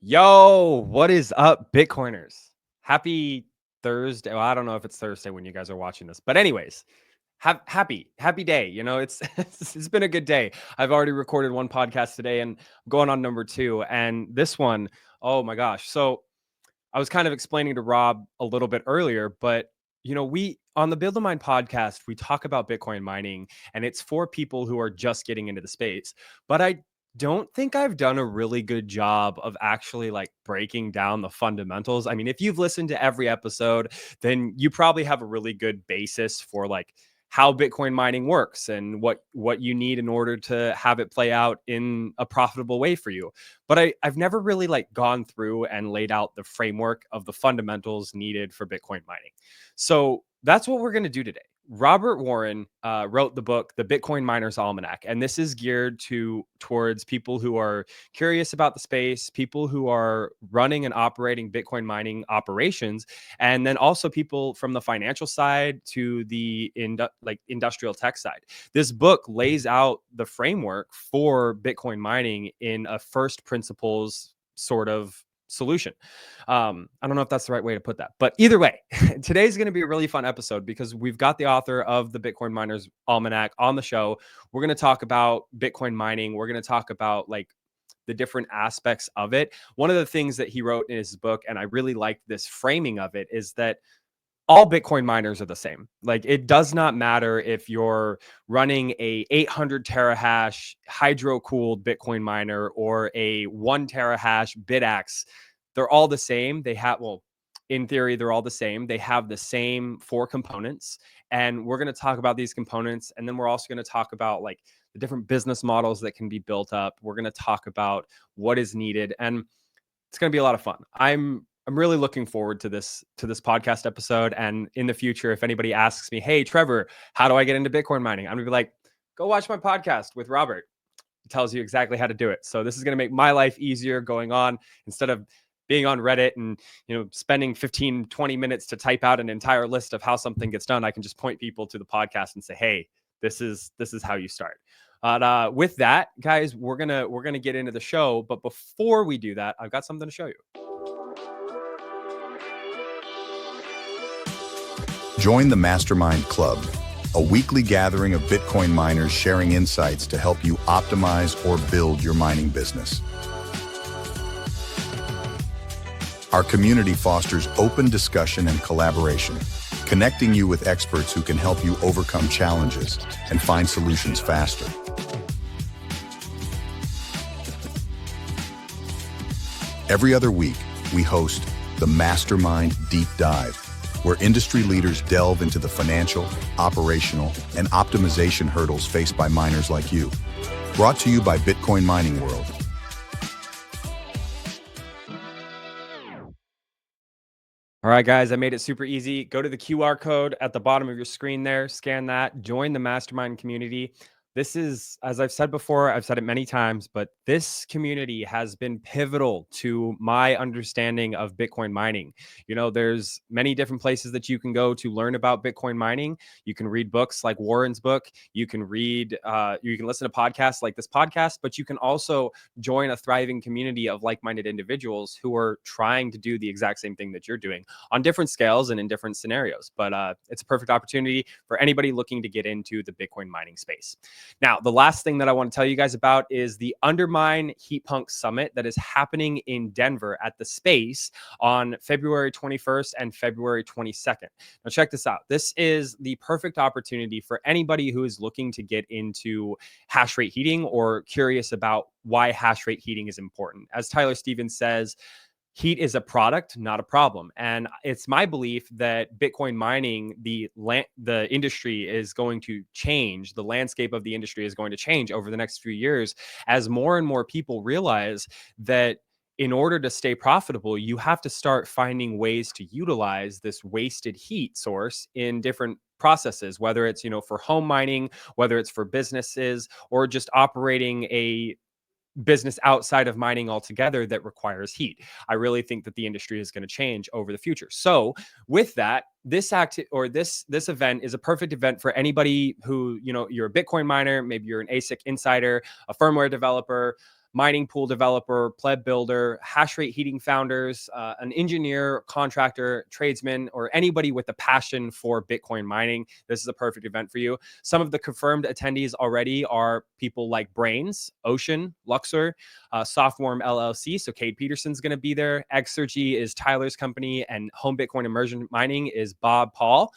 Yo, what is up, Bitcoiners? Happy Thursday. Well, I don't know if it's Thursday when you guys are watching this, but anyways, happy day. It's it's been a good day. I've already recorded one podcast today and I'm going on number two. And this one, oh my gosh. So I was kind of explaining to Rob a little bit earlier, but we on the Build a Mine podcast, we talk about Bitcoin mining and it's for people who are just getting into the space. But I don't think I've done a really good job of actually like breaking down the fundamentals. I mean, if you've listened to every episode, then you probably have a really good basis for like how Bitcoin mining works and what you need in order to have it play out in a profitable way for you. But I've never really like gone through and laid out the framework of the fundamentals needed for Bitcoin mining. So that's what we're going to do today. Robert Warren wrote the book, The Bitcoin Miners Almanac, and this is geared towards people who are curious about the space, people who are running and operating Bitcoin mining operations, and then also people from the financial side to the industrial tech side. This book lays out the framework for Bitcoin mining in a first principles sort of solution. I don't know if that's the right way to put that, but either way, today's going to be a really fun episode because we've got the author of the Bitcoin Miners Almanac on the show. We're going to talk about Bitcoin mining. We're going to talk about like the different aspects of it. One of the things that he wrote in his book, and I really like this framing of it, is that all Bitcoin miners are the same. Like it does not matter if you're running a 800 terahash hydro cooled Bitcoin miner or a 1 terahash BitAxe. They're all the same. In theory, they're all the same. They have the same four components. And we're going to talk about these components. And then we're also going to talk about like the different business models that can be built up. We're going to talk about what is needed. And it's going to be a lot of fun. I'm really looking forward to this podcast episode. And in the future, if anybody asks me, "Hey, Trevor, how do I get into Bitcoin mining?" I'm gonna be like, "Go watch my podcast with Robert. It tells you exactly how to do it." So this is gonna make my life easier going on instead of being on Reddit and spending 15, 20 minutes to type out an entire list of how something gets done. I can just point people to the podcast and say, "Hey, this is how you start." But with that, guys, we're gonna get into the show. But before we do that, I've got something to show you. Join the Mastermind Club, a weekly gathering of Bitcoin miners sharing insights to help you optimize or build your mining business. Our community fosters open discussion and collaboration, connecting you with experts who can help you overcome challenges and find solutions faster. Every other week, we host the Mastermind Deep Dive, where industry leaders delve into the financial, operational, and optimization hurdles faced by miners like you. Brought to you by Bitcoin Mining World. All right, guys, I made it super easy. Go to the QR code at the bottom of your screen there, scan that, join the mastermind community. This is, as I've said before, I've said it many times, but this community has been pivotal to my understanding of Bitcoin mining. There's many different places that you can go to learn about Bitcoin mining. You can read books like Warren's book. You can listen to podcasts like this podcast, but you can also join a thriving community of like-minded individuals who are trying to do the exact same thing that you're doing on different scales and in different scenarios. But it's a perfect opportunity for anybody looking to get into the Bitcoin mining space. Now, the last thing that I want to tell you guys about is the Undermine Heat Punk Summit that is happening in Denver at the Space on February 21st and February 22nd. Now, check this out. This is the perfect opportunity for anybody who is looking to get into hash rate heating or curious about why hash rate heating is important. As Tyler Stevens says, heat is a product, not a problem. And it's my belief that Bitcoin mining, the industry is going to change. The landscape of the industry is going to change over the next few years as more and more people realize that in order to stay profitable, you have to start finding ways to utilize this wasted heat source in different processes, whether it's, for home mining, whether it's for businesses, or just operating a business outside of mining altogether that requires heat. I really think that the industry is going to change over the future. So with that, this event is a perfect event for anybody who, you're a Bitcoin miner, maybe you're an ASIC insider, a firmware developer, mining pool developer, pleb builder, hash rate heating founders, an engineer, contractor, tradesman, or anybody with a passion for Bitcoin mining, this is a perfect event for you. Some of the confirmed attendees already are people like Brains, Ocean, Luxor, Softworm LLC. So Cade Peterson's going to be there. Exergy is Tyler's company, and Home Bitcoin Immersion Mining is Bob Paul.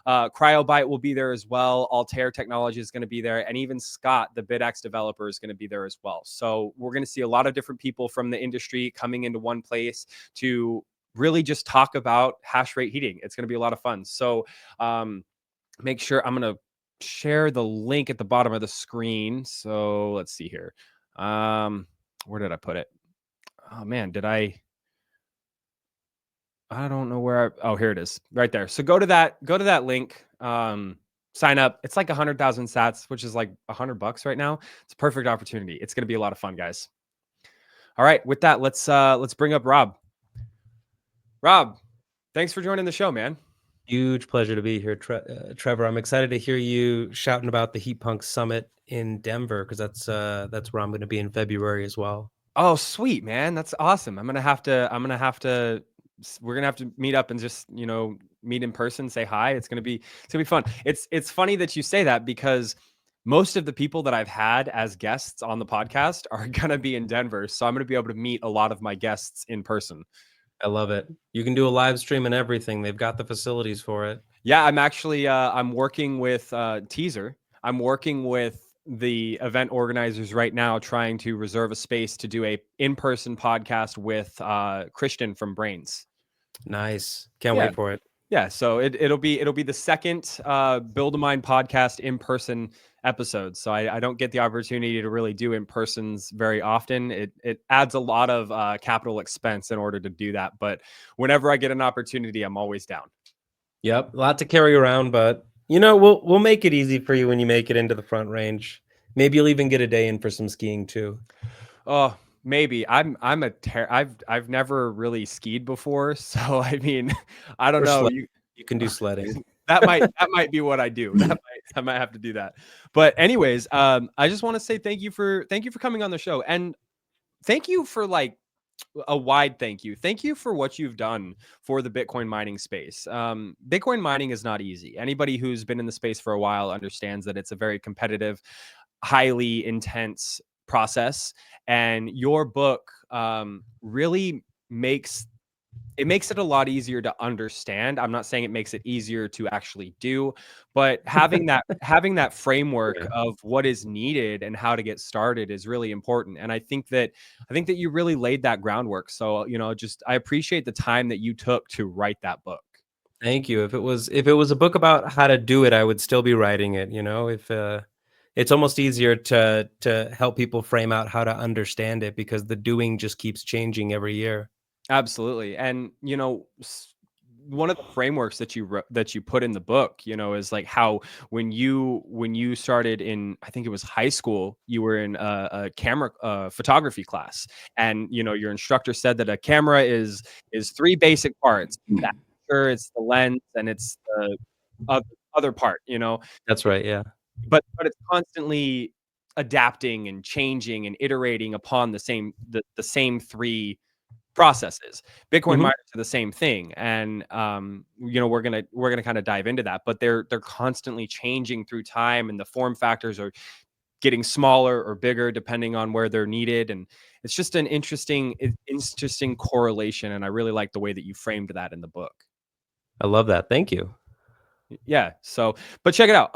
Cryobyte will be there as well. Altair Technology is going to be there. And even Scott, the BitX developer, is going to be there as well. So we're going to see a lot of different people from the industry coming into one place to really just talk about hash rate heating. It's going to be a lot of fun. So make sure I'm going to share the link at the bottom of the screen. So let's see here. Where did I put it? Oh man, I don't know where oh, here it is right there. So go to that link, sign up. It's like 100,000 sats, which is like $100 right now. It's a perfect opportunity. It's going to be a lot of fun, guys. All right. With that, let's bring up Rob. Rob, thanks for joining the show, man. Huge pleasure to be here, Trevor. I'm excited to hear you shouting about the Heat Punk Summit in Denver, because that's where I'm going to be in February as well. Oh, sweet, man. That's awesome. We're gonna have to meet up and just, meet in person, say hi. It's gonna be fun. It's funny that you say that, because most of the people that I've had as guests on the podcast are gonna be in Denver. So I'm gonna be able to meet a lot of my guests in person. I love it. You can do a live stream and everything. They've got the facilities for it. Yeah, I'm actually I'm working with Teaser. I'm working with the event organizers right now, trying to reserve a space to do a in-person podcast with Christian from Brains. Nice. Can't wait for it. Yeah, so it'll be the second Build a Mind podcast in person episode. So I don't get the opportunity to really do in persons very often. It adds a lot of capital expense in order to do that. But whenever I get an opportunity, I'm always down. Yep, a lot to carry around, but we'll make it easy for you when you make it into the Front Range. Maybe you'll even get a day in for some skiing too. Oh, maybe. I've never really skied before, so I mean, I don't know. You can do sledding. that might be what I do. I might have to do that. But anyways, I just want to say thank you for coming on the show, and thank you for a wide thank you. Thank you for what you've done for the Bitcoin mining space. Bitcoin mining is not easy. Anybody who's been in the space for a while understands that it's a very competitive, highly intense process. And your book really makes it a lot easier to understand. I'm not saying it makes it easier to actually do, but having that framework of what is needed and how to get started is really important. And I think that you really laid that groundwork. So, I appreciate the time that you took to write that book. Thank you. If it was a book about how to do it, I would still be writing it. If it's almost easier to help people frame out how to understand it, because the doing just keeps changing every year. Absolutely. And, one of the frameworks that you put in the book, is like how when you started in, I think it was high school, you were in a camera photography class, and your instructor said that a camera is three basic parts. The aperture, it's the lens, and it's the other part. That's right. Yeah. But it's constantly adapting and changing and iterating upon the same three processes. Bitcoin miners are the same thing, and we're gonna kind of dive into that. But they're constantly changing through time, and the form factors are getting smaller or bigger depending on where they're needed. And it's just an interesting correlation. And I really like the way that you framed that in the book. I love that. Thank you. Yeah. So, but check it out.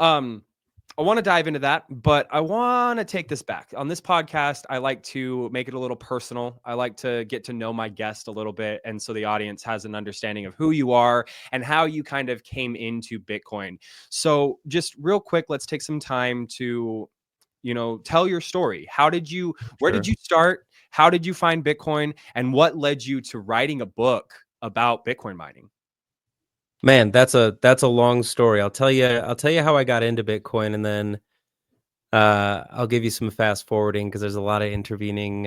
I want to dive into that, but I want to take this back. On this podcast, I like to make it a little personal. I like to get to know my guest a little bit, and so the audience has an understanding of who you are and how you kind of came into Bitcoin. So just real quick, let's take some time to, tell your story. Where did you start? How did you find Bitcoin? And what led you to writing a book about Bitcoin mining? Man, that's a long story. I'll tell you how I got into Bitcoin, and then I'll give you some fast forwarding, because there's a lot of intervening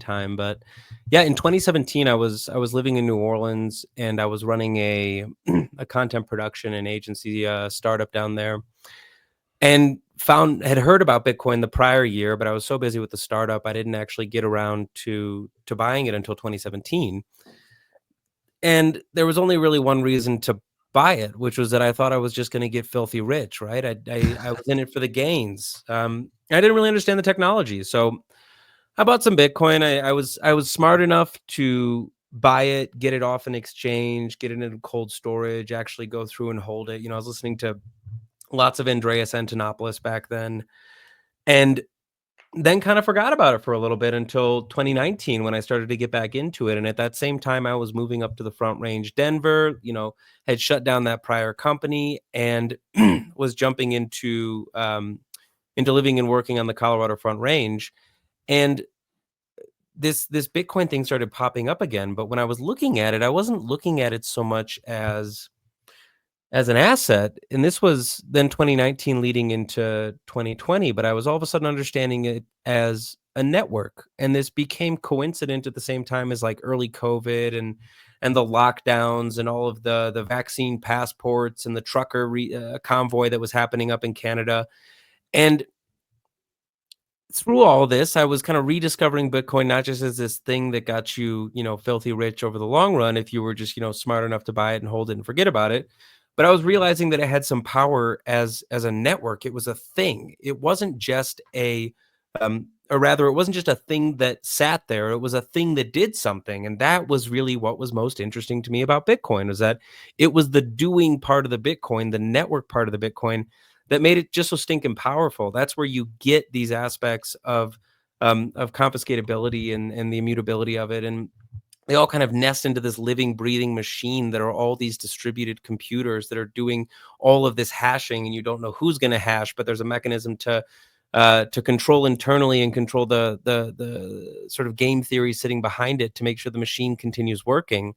time. But yeah, in 2017, I was living in New Orleans, and I was running a content production and agency startup down there. and had heard about Bitcoin the prior year, but I was so busy with the startup, I didn't actually get around to buying it until 2017. And there was only really one reason to buy it, which was that I thought I was just going to get filthy rich, right? I was in it for the gains. I didn't really understand the technology, so I bought some Bitcoin. I was smart enough to buy it, get it off an exchange, get it into cold storage, actually go through and hold it. I was listening to lots of Andreas Antonopoulos back then, and then kind of forgot about it for a little bit until 2019 when I started to get back into it. And at that same time, I was moving up to the Front Range, Denver, had shut down that prior company and was jumping into living and working on the Colorado Front Range. And this Bitcoin thing started popping up again. But when I was looking at it, I wasn't looking at it so much as an asset. And this was then 2019 leading into 2020, but I was all of a sudden understanding it as a network. And this became coincident at the same time as like early COVID and the lockdowns and all of the vaccine passports and the trucker convoy that was happening up in Canada. And through all this, I was kind of rediscovering Bitcoin, not just as this thing that got you, filthy rich over the long run, if you were just, smart enough to buy it and hold it and forget about it. But I was realizing that it had some power as a network. It was a thing. It wasn't just or rather, it wasn't just a thing that sat there. It was a thing that did something. And that was really what was most interesting to me about Bitcoin, was that it was the doing part of the Bitcoin, the network part of the Bitcoin, that made it just so stinking powerful. That's where you get these aspects of confiscatability and the immutability of it. And they all kind of nest into this living, breathing machine that are all these distributed computers that are doing all of this hashing, and you don't know who's going to hash, but there's a mechanism to control internally and control the sort of game theory sitting behind it to make sure the machine continues working.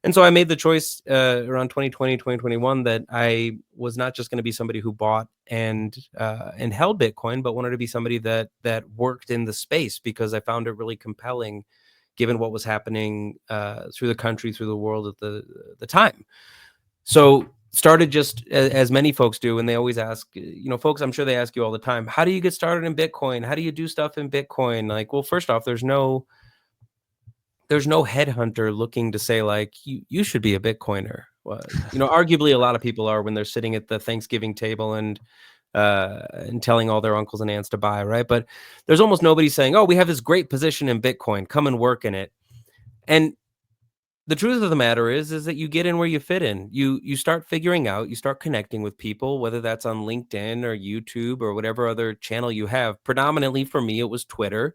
And so I made the choice around 2020, 2021 that I was not just going to be somebody who bought and held Bitcoin, but wanted to be somebody that worked in the space, because I found it really compelling, given what was happening through the country, through the world at the time. So started just as many folks do, and they always ask, folks, I'm sure they ask you all the time, how do you get started in Bitcoin? How do you do stuff in Bitcoin? Like, well, first off, there's no headhunter looking to say like you should be a Bitcoiner. Well, arguably a lot of people are when they're sitting at the Thanksgiving table and telling all their uncles and aunts to buy, right? But there's almost nobody saying, oh, we have this great position in Bitcoin, come and work in it. And the truth of the matter is that you get in where you fit in. You start figuring out, you start connecting with people, whether that's on LinkedIn or YouTube or whatever other channel you have. Predominantly for me, it was Twitter.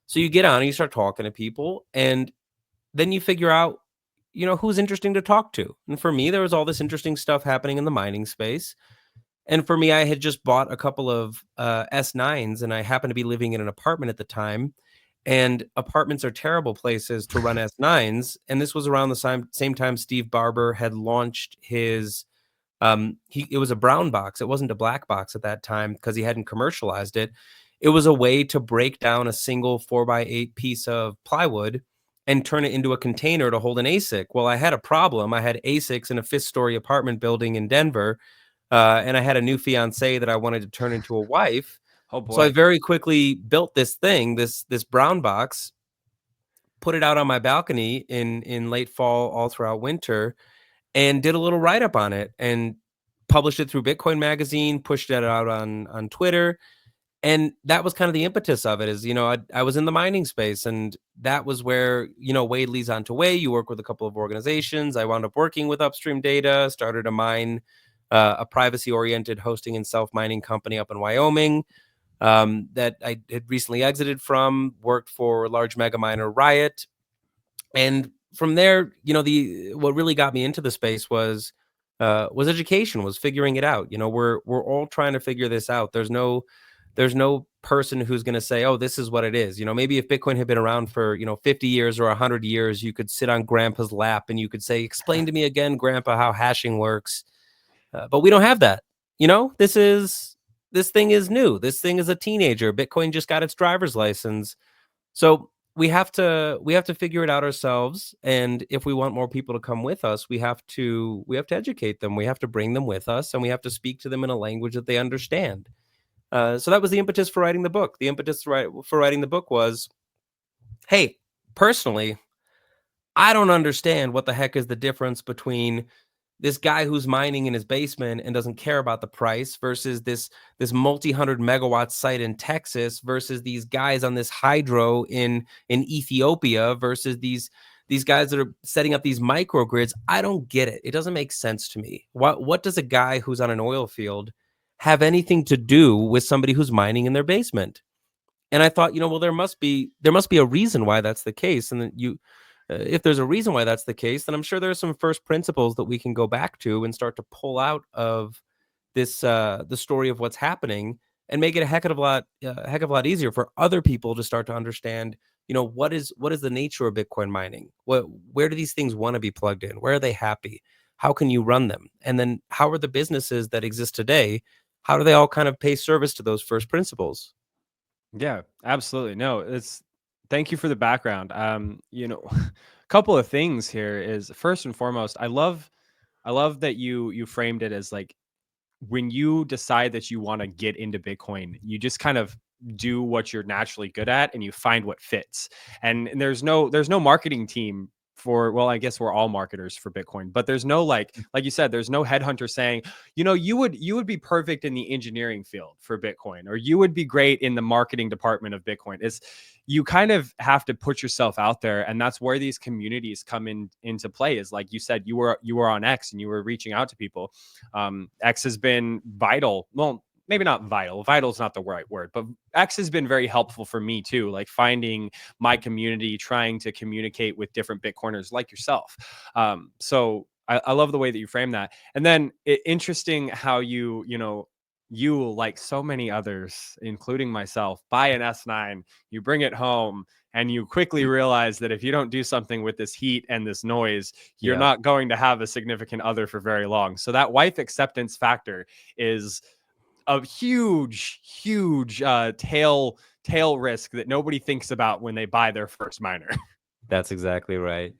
So you get on and you start talking to people, and then you figure out, who's interesting to talk to. And for me, there was all this interesting stuff happening in the mining space. And for me, I had just bought a couple of S9s, and I happened to be living in an apartment at the time. And apartments are terrible places to run S9s. And this was around the same time Steve Barber had launched his it was a brown box. It wasn't a black box at that time because he hadn't commercialized it. It was a way to break down a single 4x8 piece of plywood and turn it into a container to hold an ASIC. Well, I had a problem. I had ASICs in a 5th-story apartment building in Denver, and I had a new fiance that I wanted to turn into a wife. Oh boy. So I very quickly built this thing, this brown box, put it out on my balcony in late fall, all throughout winter, and did a little write-up on it and published it through Bitcoin Magazine, pushed it out on Twitter. And that was kind of the impetus of it. Is, I was in the mining space, and that was where, Wade leads on to Way. You work with a couple of organizations. I wound up working with Upstream Data, started a privacy-oriented hosting and self-mining company up in Wyoming that I had recently exited from, worked for large mega miner Riot. And from there, what really got me into the space was education, was figuring it out. We're all trying to figure this out. There's no person who's going to say, oh, this is what it is. Maybe if Bitcoin had been around for, 50 years or 100 years, you could sit on grandpa's lap and you could say, explain to me again, grandpa, how hashing works. But we don't have that. This thing is new. This thing is a teenager. Bitcoin just got its driver's license. So we have to figure it out ourselves, and if we want more people to come with us, we have to educate them. We have to bring them with us, and we have to speak to them in a language that they understand. So that was the impetus for writing the book. The impetus for writing the book was, hey, personally, I don't understand what the heck is the difference between this guy who's mining in his basement and doesn't care about the price versus this multi-hundred megawatt site in Texas versus these guys on this hydro in Ethiopia versus these guys that are setting up these microgrids. I don't get it. It doesn't make sense to me. What does a guy who's on an oil field have anything to do with somebody who's mining in their basement? And I thought, well, there must be a reason why that's the case. And then if there's a reason why that's the case, then I'm sure there are some first principles that we can go back to and start to pull out of this the story of what's happening and make it a heck of a lot easier for other people to start to understand. What is the nature of Bitcoin mining? Where do these things want to be plugged in? Where are they happy? How can you run them? And then how are the businesses that exist today? How do they all kind of pay service to those first principles? Yeah, absolutely. No, it's thank you for the background. A couple of things here is first and foremost, I love that you framed it as like when you decide that you want to get into Bitcoin, you just kind of do what you're naturally good at and you find what fits. And there's no marketing team for, well, I guess we're all marketers for Bitcoin, but there's no like you said, there's no headhunter saying, you would be perfect in the engineering field for Bitcoin, or you would be great in the marketing department of Bitcoin. It's you kind of have to put yourself out there, and that's where these communities come into play. Is like you said, you were on X and you were reaching out to people. X has been vital. Well, maybe not vital. Vital is not the right word, but X has been very helpful for me too. Like finding my community, trying to communicate with different Bitcoiners like yourself. So I love the way that you frame that. And then interesting how you like so many others, including myself, buy an S9, you bring it home, and you quickly realize that if you don't do something with this heat and this noise, you're Yeah, not going to have a significant other for very long. So that wife acceptance factor is a huge tail risk that nobody thinks about when they buy their first miner. that's exactly right.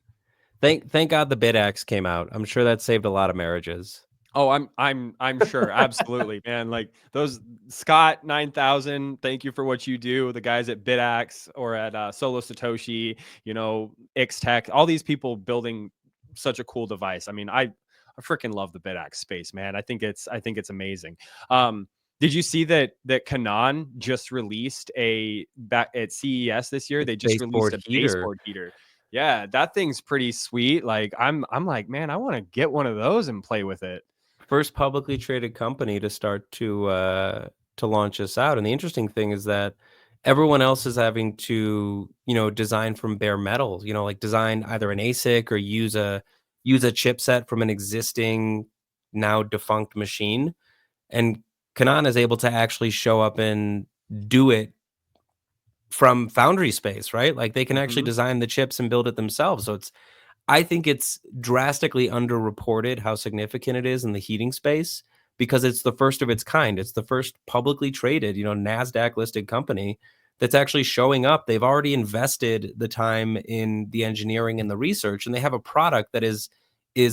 Thank God the BitX came out. I'm sure that saved a lot of marriages. Oh, I'm sure. Absolutely, man. Like those Scott 9000, thank you for what you do. The guys at Bitax or at Solo Satoshi, X Tech, all these people building such a cool device. I mean, I freaking love the Bitax space, man. I think it's amazing. Did you see that Canon just released a back at CES this year? They just released Baseboard a heater. baseboard heater. Yeah, that thing's pretty sweet. Like I'm like, man, I want to get one of those and play with it. First publicly traded company to start to launch this out. And the interesting thing is that everyone else is having to, design from bare metal, like design either an ASIC or use a chipset from an existing now defunct machine. And Kanan is able to actually show up and do it from foundry space, right? Like they can actually Mhm. design the chips and build it themselves. So I think it's drastically underreported how significant it is in the heating space because it's the first of its kind. It's the first publicly traded, NASDAQ listed company that's actually showing up. They've already invested the time in the engineering and the research, and they have a product that is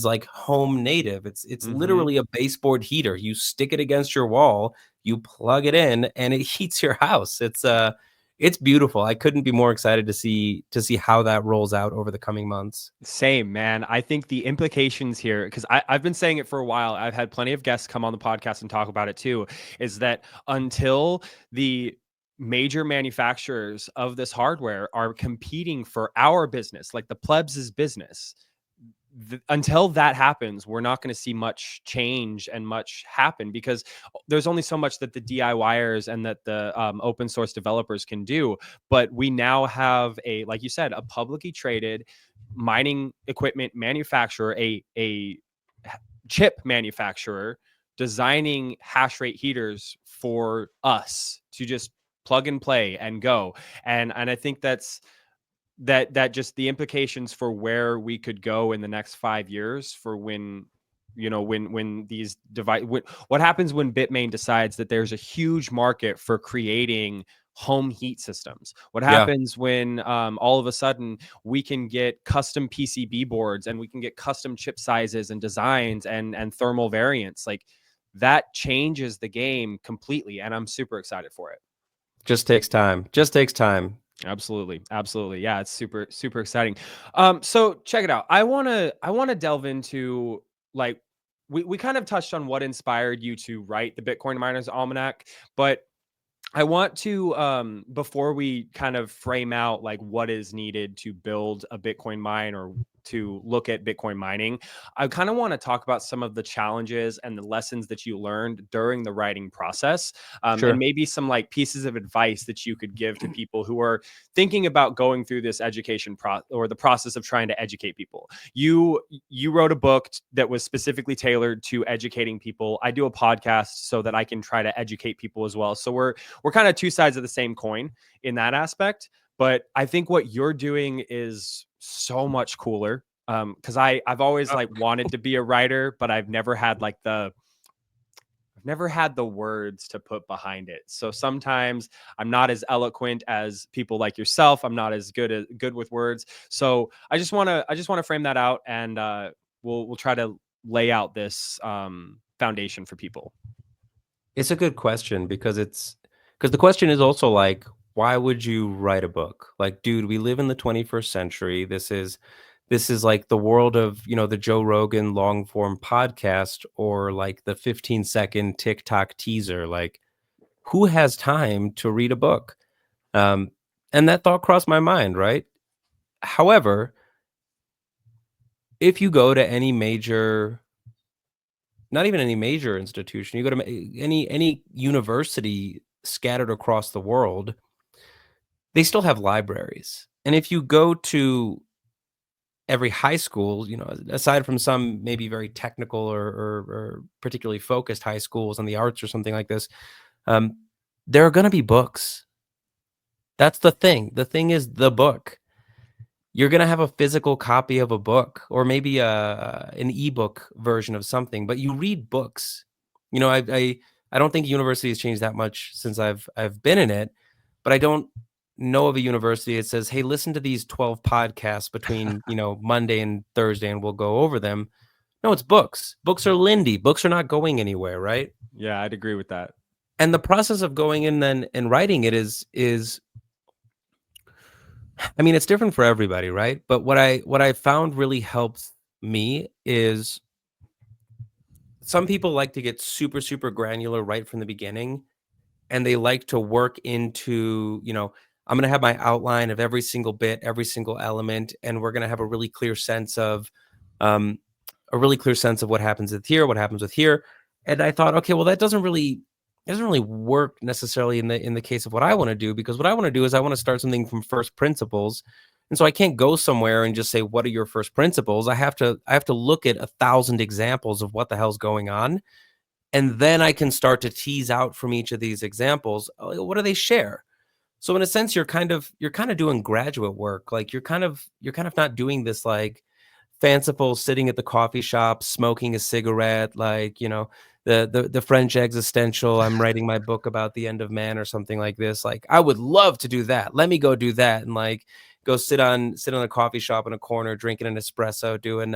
like home native. It's Mhm. literally a baseboard heater. You stick it against your wall, you plug it in, and it heats your house. It's beautiful. I couldn't be more excited to see how that rolls out over the coming months. Same, man. I think the implications here, because I've been saying it for a while, I've had plenty of guests come on the podcast and talk about it too, is that until the major manufacturers of this hardware are competing for our business, like the plebs' business, until that happens, we're not going to see much change and much happen because there's only so much that the DIYers and that the open source developers can do. But we now have like you said, a publicly traded mining equipment manufacturer, a chip manufacturer designing hash rate heaters for us to just plug and play and go. And I think that just the implications for where we could go in the next 5 years for when these device what happens when Bitmain decides that there's a huge market for creating home heat systems? What Yeah. happens when all of a sudden we can get custom PCB boards and we can get custom chip sizes and designs and thermal variants? Like, that changes the game completely, and I'm super excited for it. Just takes time. Just takes time. Absolutely. Absolutely. Yeah, it's super, super exciting. So check it out. I wanna delve into, like, we kind of touched on what inspired you to write the Bitcoin Miners Almanac, but I want to, before we kind of frame out like what is needed to build a Bitcoin mine or to look at Bitcoin mining, I kind of want to talk about some of the challenges and the lessons that you learned during the writing process, and Sure. maybe some like pieces of advice that you could give to people who are thinking about going through this education or the process of trying to educate people. You wrote a book that was specifically tailored to educating people. I do a podcast so that I can try to educate people as well. So we're kind of two sides of the same coin in that aspect. But I think what you're doing is so much cooler. Because I've always like wanted to be a writer, but I've never had the words to put behind it. So sometimes I'm not as eloquent as people like yourself. I'm not as good with words. So I just wanna frame that out, and we'll try to lay out this foundation for people. It's a good question because the question is also like, why would you write a book? Like, dude, we live in the 21st century. This is like the world of, the Joe Rogan long form podcast or like the 15-second TikTok teaser. Like, who has time to read a book? Um, and that thought crossed my mind, right? However, if you go to any major, not even any major institution, you go to any university scattered across the world, they still have libraries. And if you go to every high school, aside from some maybe very technical or particularly focused high schools on the arts or something like this, um, there are going to be books. That's the thing. The thing is the book. You're gonna have a physical copy of a book or maybe an ebook version of something, but you read books. I don't think university has changed that much since I've been in it, but I don't know of a university that says, "Hey, listen to these 12 podcasts between, Monday and Thursday, and we'll go over them." No, it's books. Books are Lindy. Books are not going anywhere, right? Yeah, I'd agree with that. And the process of going in then and writing it is I mean, it's different for everybody, right? But what I found really helps me is some people like to get super, super granular right from the beginning, and they like to work into, I'm gonna have my outline of every single bit, every single element, and we're gonna have um, a really clear sense of what happens with here, what happens with here. And I thought, okay, well, that doesn't really work necessarily in the case of what I want to do, because what I want to do is I want to start something from first principles. And so I can't go somewhere and just say, what are your first principles? I have to look at 1,000 examples of what the hell's going on. And then I can start to tease out from each of these examples, what do they share? So in a sense, you're kind of doing graduate work. Like you're kind of not doing this like fanciful sitting at the coffee shop smoking a cigarette, like the French existential, I'm writing my book about the end of man or something like this. Like, I would love to do that. Let me go do that and like go sit on a coffee shop in a corner drinking an espresso, doing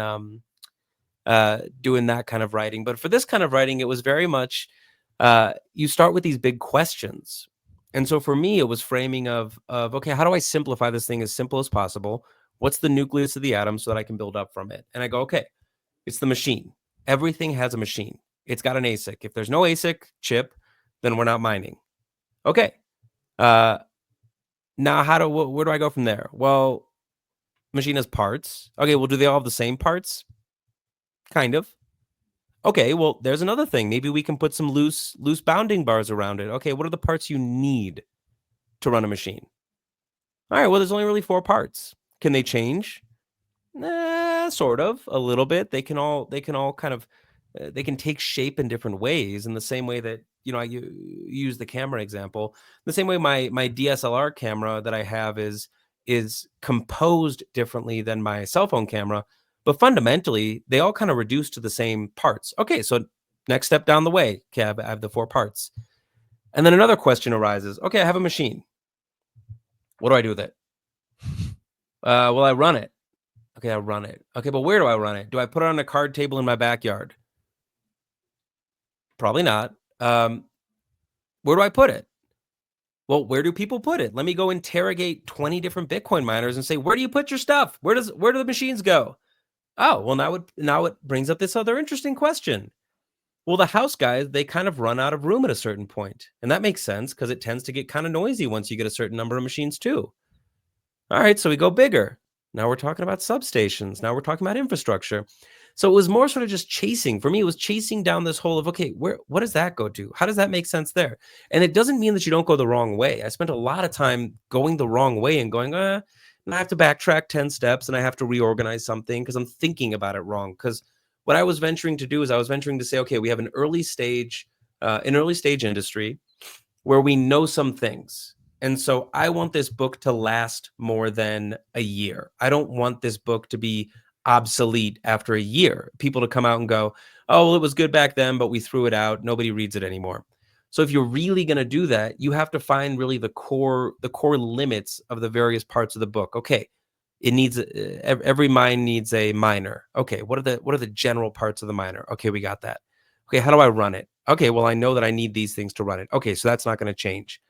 that kind of writing. But for this kind of writing, it was very much you start with these big questions. And so for me, it was framing of okay, how do I simplify this thing as simple as possible? What's the nucleus of the atom so that I can build up from it? And I go, okay, it's the machine. Everything has a machine. It's got an ASIC. If there's no ASIC chip, then we're not mining. Okay. Uh, Now where do I go from there? Well, machine has parts. Okay, well, do they all have the same parts? Kind of. Okay, well, there's another thing. Maybe we can put some loose bounding bars around it. Okay, what are the parts you need to run a machine? All right, well, there's only really 4 parts. Can they change? Sort of, a little bit. They can all kind of they can take shape in different ways. In the same way that I use the camera example. The same way my DSLR camera that I have is composed differently than my cell phone camera, but fundamentally they all kind of reduce to the same parts. Okay, so next step down the way, okay, I have the 4 parts. And then another question arises. Okay, I have a machine. What do I do with it? Well, I run it. Okay, I run it. Okay, but where do I run it? Do I put it on a card table in my backyard? Probably not. Where do I put it? Well, where do people put it? Let me go interrogate 20 different Bitcoin miners and say, where do you put your stuff? Where do the machines go? Oh, well, now it brings up this other interesting question. Well, the house guys, they kind of run out of room at a certain point. And that makes sense because it tends to get kind of noisy once you get a certain number of machines too. All right, so we go bigger. Now we're talking about substations. Now we're talking about infrastructure. So it was more sort of just chasing. For me, it was chasing down this hole of, okay, what does that go to? How does that make sense there? And it doesn't mean that you don't go the wrong way. I spent a lot of time going the wrong way and going, and I have to backtrack 10 steps and I have to reorganize something because I'm thinking about it wrong. Because what I was venturing to do is I was venturing to say, okay, we have an early stage industry where we know some things. And so I want this book to last more than a year. I don't want this book to be obsolete after a year. People to come out and go, oh, well, it was good back then, but we threw it out. Nobody reads it anymore. So if you're really going to do that, you have to find really the core limits of the various parts of the book. Okay, it needs every mine needs a miner. Okay, what are the general parts of the miner? Okay, we got that. Okay, how do I run it? Okay, well, I know that I need these things to run it. Okay, so that's not going to change.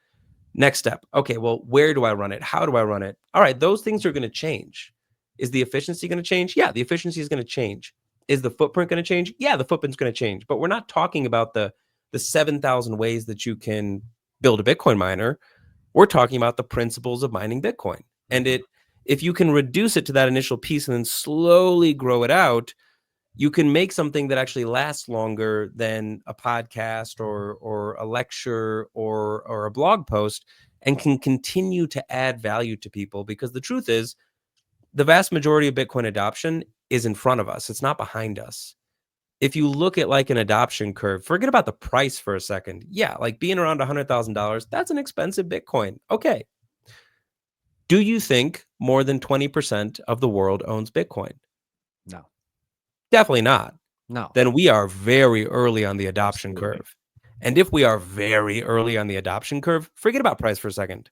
Next step. Okay, well, where do I run it? How do I run it? All right, those things are going to change. Is the efficiency going to change? Yeah, the efficiency is going to change. Is the footprint going to change? Yeah, the footprint's going to change. But we're not talking about the 7,000 ways that you can build a Bitcoin miner. We're talking about the principles of mining Bitcoin. And if you can reduce it to that initial piece and then slowly grow it out, you can make something that actually lasts longer than a podcast or a lecture or a blog post, and can continue to add value to people. Because the truth is, the vast majority of Bitcoin adoption is in front of us. It's not behind us. If you look at like an adoption curve, forget about the price for a second. Yeah, like being around $100,000, that's an expensive Bitcoin. Okay. Do you think more than 20% of the world owns Bitcoin? No. Definitely not. No. Then we are very early on the adoption Absolutely. curve. And if we are very early on the adoption curve, forget about price for a second.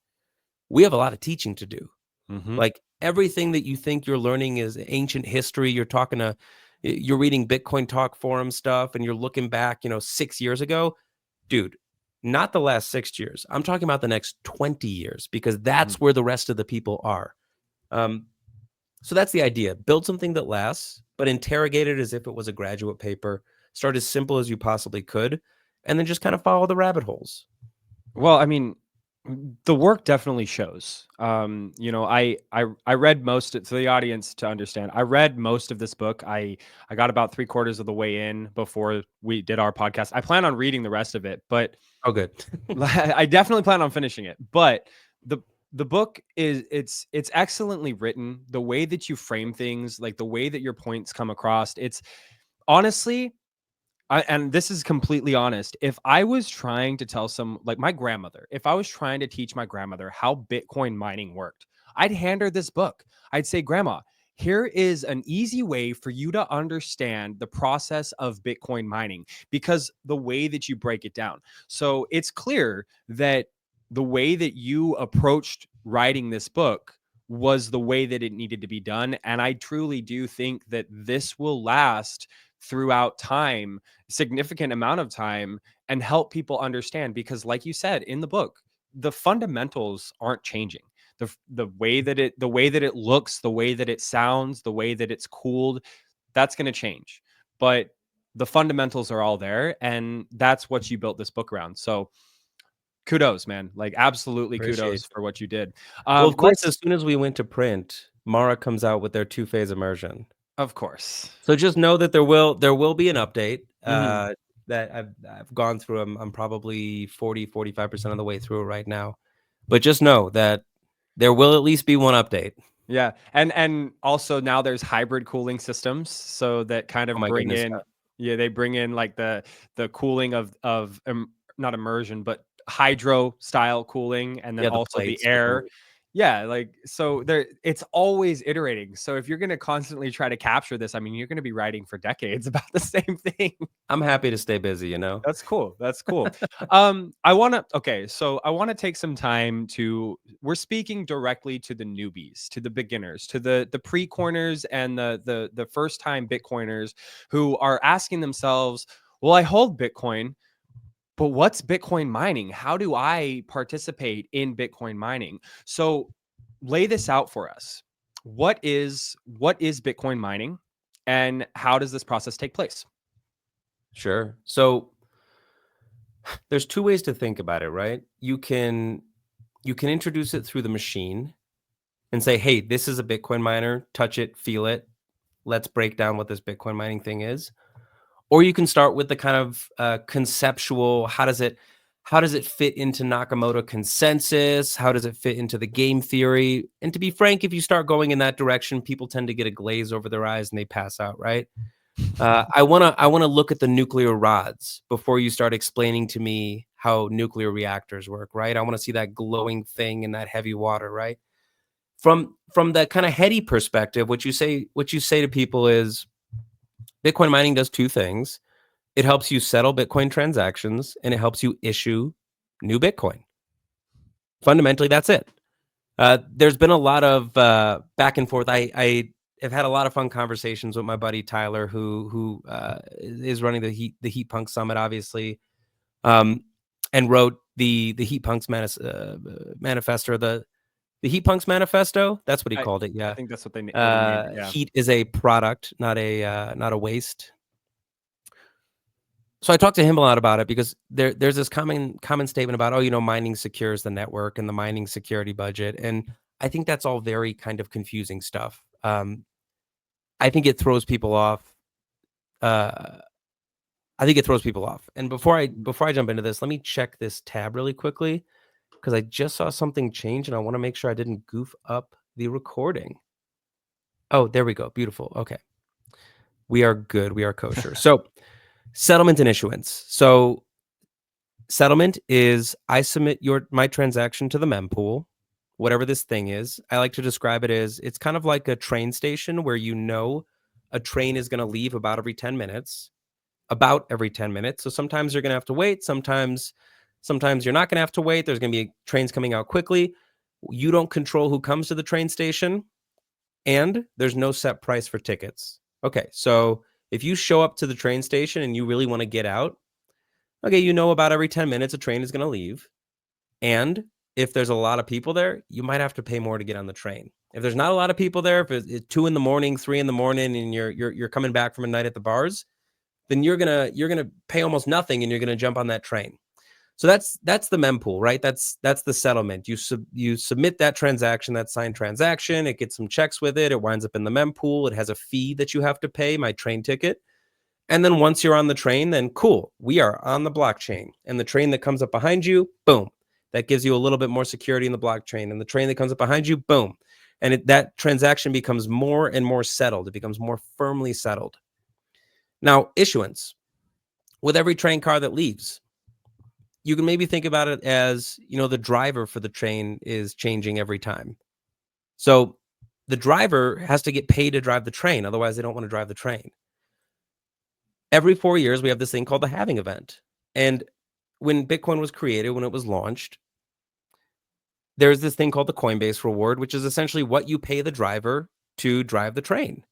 We have a lot of teaching to do. Mm-hmm. Like everything that you think you're learning is ancient history. You're reading Bitcoin Talk forum stuff and you're looking back, 6 years ago. Dude, not the last 6 years. I'm talking about the next 20 years because that's where the rest of the people are. So that's the idea. Build something that lasts, but interrogate it as if it was a graduate paper. Start as simple as you possibly could, and then just kind of follow the rabbit holes. Well, I mean, the work definitely shows. I read most to the audience to understand. I read most of this book. I got about 3/4 of the way in before we did our podcast. I plan on reading the rest of it, but Oh, good. I definitely plan on finishing it. But the book it's excellently written. The way that you frame things, like the way that your points come across, it's honestly, and this is completely honest. If I was trying to tell like my grandmother, if I was trying to teach my grandmother how Bitcoin mining worked, I'd hand her this book. I'd say, Grandma, here is an easy way for you to understand the process of Bitcoin mining, because the way that you break it down. So it's clear that the way that you approached writing this book was the way that it needed to be done. And I truly do think that this will last throughout time, significant amount of time, and help people understand, because like you said in the book, the fundamentals aren't changing. The way that it looks, the way that it sounds, the way that it's cooled, that's going to change, but the fundamentals are all there, and that's what you built this book around. So kudos, man. Like absolutely Appreciate kudos it. for what you did. Well, of course, Let's as soon as we went to print, Mara comes out with their 2-phase immersion. Of course. So just know that there will be an update Mhm. that I've gone through. I'm probably 45% of the way through it right now. But just know that there will at least be one update. Yeah, and also now there's hybrid cooling systems, so that kind Oh of my bring goodness. in, yeah, they bring in like the cooling of not immersion, but hydro style cooling, and then Yeah, the also the plates, the air. coolers. Yeah, like, so there, it's always iterating. So if you're going to constantly try to capture this, I mean, you're going to be writing for decades about the same thing. I'm happy to stay busy, you know? That's cool. That's cool. Okay, so I want to take some time to, we're speaking directly to the newbies, to the beginners, to the pre-coiners and the first time Bitcoiners who are asking themselves, well, I hold Bitcoin, but what's Bitcoin mining? How do I participate in Bitcoin mining? So lay this out for us. What is Bitcoin mining, and how does this process take place? Sure. So there's two ways to think about it, right? You can introduce it through the machine and say, "Hey, this is a Bitcoin miner. Touch it, feel it. Let's break down what this Bitcoin mining thing is." Or you can start with the kind of conceptual, how does it fit into Nakamoto consensus? How does it fit into the game theory? And to be frank, if you start going in that direction, people tend to get a glaze over their eyes and they pass out, right? I wanna look at the nuclear rods before you start explaining to me how nuclear reactors work, right? I want to see that glowing thing in that heavy water, right? From that kind of heady perspective, what you say to people is Bitcoin mining does two things. It helps you settle Bitcoin transactions and it helps you issue new Bitcoin. Fundamentally, that's it. There's been a lot of back and forth. I have had a lot of fun conversations with my buddy Tyler, who is running the Heat Punk Summit, obviously, um, and wrote the Heat Punks manifesto. The Heat Punks manifesto. That's what he I called it. I Yeah. think that's what he named it. Yeah. Heat is a product, not a waste. So I talked to him a lot about it because there's this common statement about, mining secures the network and the mining security budget, and I think that's all very kind of confusing stuff. I think it throws people off. Uh, I think it throws people off. And before I jump into this, let me check this tab really quickly because I just saw something change and I want to make sure I didn't goof up the recording. Oh, there we go. Beautiful. Okay, we are good. We are kosher. So settlement and issuance. So settlement is I submit my transaction to the mempool, whatever this thing is. I like to describe it as it's kind of like a train station where a train is going to leave about every 10 minutes, about every 10 minutes. So sometimes you're going to have to wait, sometimes you're not going to have to wait. There's going to be trains coming out quickly. You don't control who comes to the train station, and there's no set price for tickets. Okay, so if you show up to the train station and you really want to get out, okay, about every 10 minutes a train is going to leave. And if there's a lot of people there, you might have to pay more to get on the train. If there's not a lot of people there, if it's 2 in the morning, 3 in the morning, and you're coming back from a night at the bars, then you're gonna pay almost nothing and you're gonna jump on that train. So that's the mempool, right? That's the settlement. You submit that transaction, that signed transaction. It gets some checks with it. It winds up in the mempool. It has a fee that you have to pay, my train ticket. And then once you're on the train, then cool, we are on the blockchain. And the train that comes up behind you, boom, that gives you a little bit more security in the blockchain. And the train that comes up behind you, boom. And that transaction becomes more and more settled. It becomes more firmly settled. Now, issuance. With every train car that leaves, you can maybe think about it as, the driver for the train is changing every time. So the driver has to get paid to drive the train. Otherwise, they don't want to drive the train. Every 4 years, we have this thing called the halving event. And when Bitcoin was created, when it was launched, there's this thing called the Coinbase reward, which is essentially what you pay the driver to drive the train.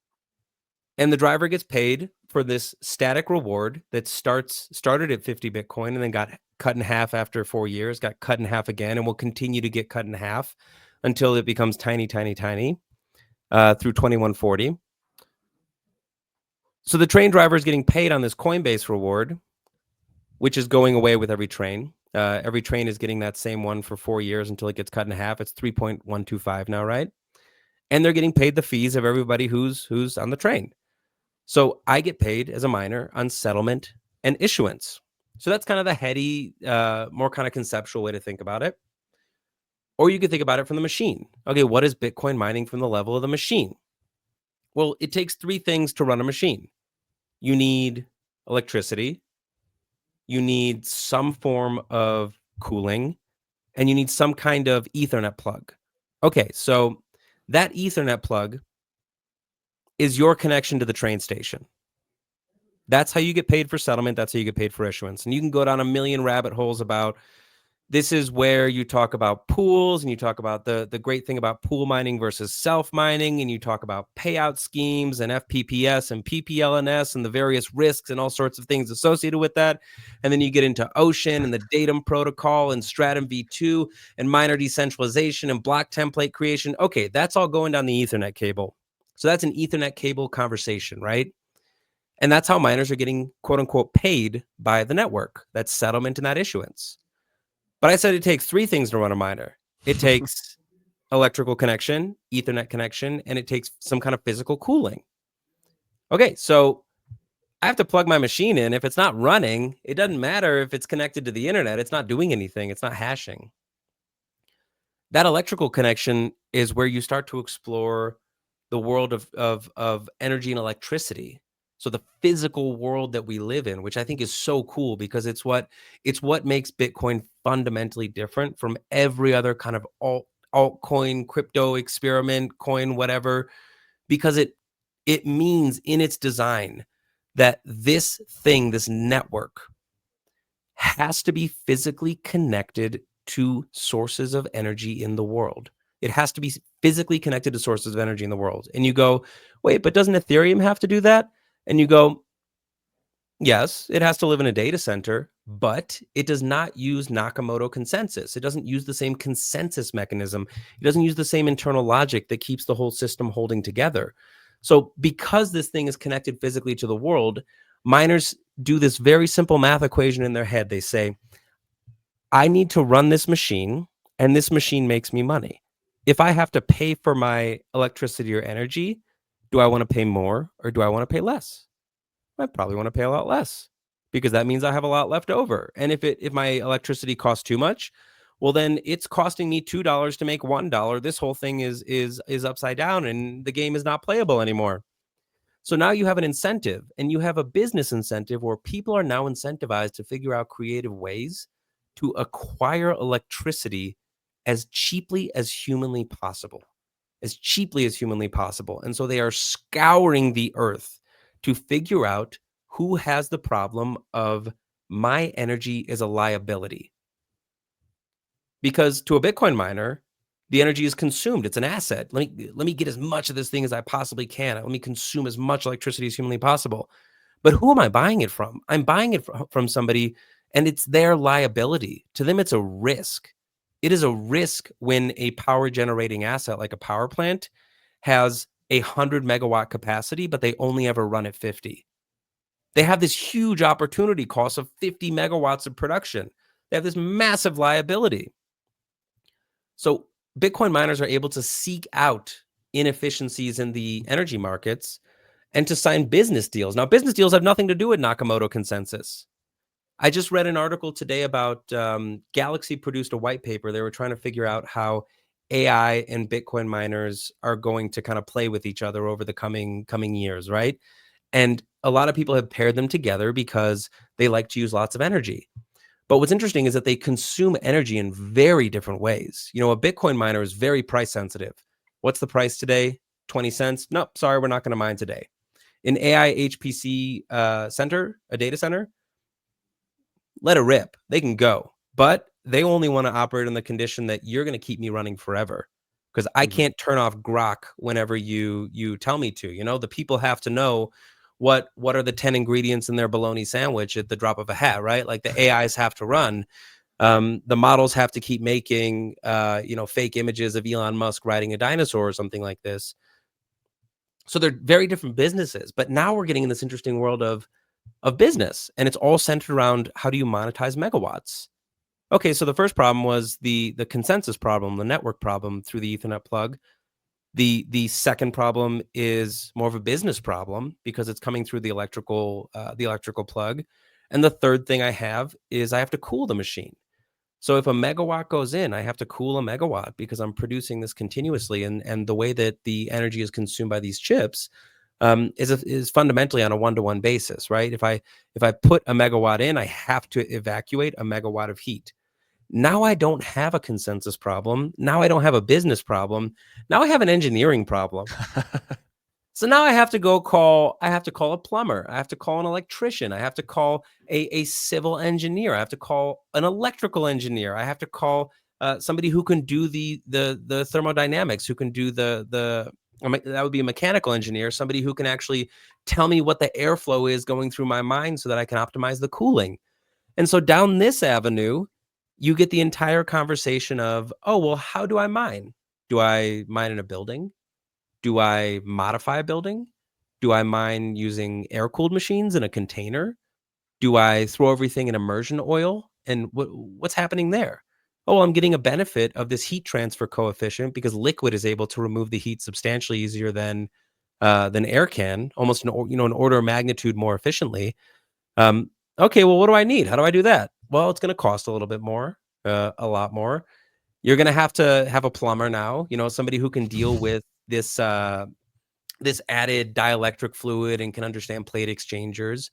And the driver gets paid for this static reward that started at 50 Bitcoin and then got cut in half after 4 years, got cut in half again, and will continue to get cut in half until it becomes tiny, tiny, tiny through 2140. So the train driver is getting paid on this Coinbase reward, which is going away with every train. Every train is getting that same one for 4 years until it gets cut in half. It's 3.125 now, right? And they're getting paid the fees of everybody who's on the train. So I get paid as a miner on settlement and issuance. So that's kind of the heady, more kind of conceptual way to think about it. Or you could think about it from the machine. Okay, what is Bitcoin mining from the level of the machine? Well, it takes 3 things to run a machine. You need electricity, you need some form of cooling, and you need some kind of Ethernet plug. Okay, so that Ethernet plug is your connection to the train station. That's how you get paid for settlement. That's how you get paid for issuance. And you can go down a million rabbit holes about this is where you talk about pools and you talk about the great thing about pool mining versus self mining, and you talk about payout schemes and FPPS and PPLNS and the various risks and all sorts of things associated with that. And then you get into Ocean and the Datum protocol and Stratum v2 and miner decentralization and block template creation. Okay, that's all going down the Ethernet cable. So that's an Ethernet cable conversation, right? And that's how miners are getting quote unquote paid by the network. That's settlement and that issuance. But I said it takes three things to run a miner. It takes electrical connection, Ethernet connection, and it takes some kind of physical cooling. Okay, so I have to plug my machine in. If it's not running, it doesn't matter if it's connected to the internet. It's not doing anything. It's not hashing. That electrical connection is where you start to explore the world of energy and electricity. So the physical world that we live in, which I think is so cool because it's what makes Bitcoin fundamentally different from every other kind of altcoin, crypto experiment, coin, whatever, because it means in its design that this thing, this network, has to be physically connected to sources of energy in the world. It has to be physically connected to sources of energy in the world. And you go, wait, but doesn't Ethereum have to do that? And you go, yes, it has to live in a data center, but it does not use Nakamoto consensus. It doesn't use the same consensus mechanism. It doesn't use the same internal logic that keeps the whole system holding together. So because this thing is connected physically to the world, miners do this very simple math equation in their head. They say, I need to run this machine, and this machine makes me money. If I have to pay for my electricity or energy, do I want to pay more or do I want to pay less? I probably want to pay a lot less because that means I have a lot left over. And if my electricity costs too much, well then it's costing me $2 to make $1. This whole thing is upside down and the game is not playable anymore. So now you have an incentive and you have a business incentive where people are now incentivized to figure out creative ways to acquire electricity as cheaply as humanly possible. As cheaply as humanly possible. And so they are scouring the earth to figure out who has the problem of my energy is a liability. Because to a Bitcoin miner, the energy is consumed. It's an asset. Let me get as much of this thing as I possibly can. Let me consume as much electricity as humanly possible. But who am I buying it from? I'm buying it from somebody, and it's their liability. To them, it's a risk. It is a risk when a power generating asset like a power plant has 100 megawatt capacity, but they only ever run at 50. They have this huge opportunity cost of 50 megawatts of production. They have this massive liability. So Bitcoin miners are able to seek out inefficiencies in the energy markets and to sign business deals. Now, business deals have nothing to do with Nakamoto consensus. I just read an article today about Galaxy produced a white paper. They were trying to figure out how AI and Bitcoin miners are going to kind of play with each other over the coming years, right? And a lot of people have paired them together because they like to use lots of energy. But what's interesting is that they consume energy in very different ways. You know, a Bitcoin miner is very price sensitive. What's the price today? 20 cents? Nope, sorry, we're not going to mine today. An AI HPC center, a data center, let it rip. They can go. But they only want to operate on the condition that you're going to keep me running forever. Because I can't turn off Grok whenever you tell me to. You know, the people have to know what are the 10 ingredients in their bologna sandwich at the drop of a hat, right? Like the AIs have to run. The models have to keep making fake images of Elon Musk riding a dinosaur or something like this. So they're very different businesses. But now we're getting in this interesting world of business, and it's all centered around how do you monetize megawatts. Okay, so the first problem was the consensus problem, the network problem through the Ethernet plug. The second problem is more of a business problem because it's coming through the electrical plug. And the third thing I have is I have to cool the machine. So if a megawatt goes in, I have to cool a megawatt because I'm producing this continuously. And the way that the energy is consumed by these chips is fundamentally on a one-to-one basis, right? If I put a megawatt in, I have to evacuate a megawatt of heat. Now I don't have a consensus problem. Now I don't have a business problem. Now I have an engineering problem. So now I have to call a plumber. I have to call an electrician. I have to call a civil engineer. I have to call an electrical engineer. I have to call somebody who can do the thermodynamics, who can do that would be a mechanical engineer, somebody who can actually tell me what the airflow is going through my mind so that I can optimize the cooling. And so down this avenue, you get the entire conversation of, oh, well, how do I mine? Do I mine in a building? Do I modify a building? Do I mine using air-cooled machines in a container? Do I throw everything in immersion oil? And what's happening there? Oh, I'm getting a benefit of this heat transfer coefficient because liquid is able to remove the heat substantially easier than air can, almost an order of magnitude more efficiently. Okay, well, what do I need? How do I do that? Well, it's going to cost a little bit more, a lot more. You're going to have a plumber now, somebody who can deal with this added dielectric fluid and can understand plate exchangers.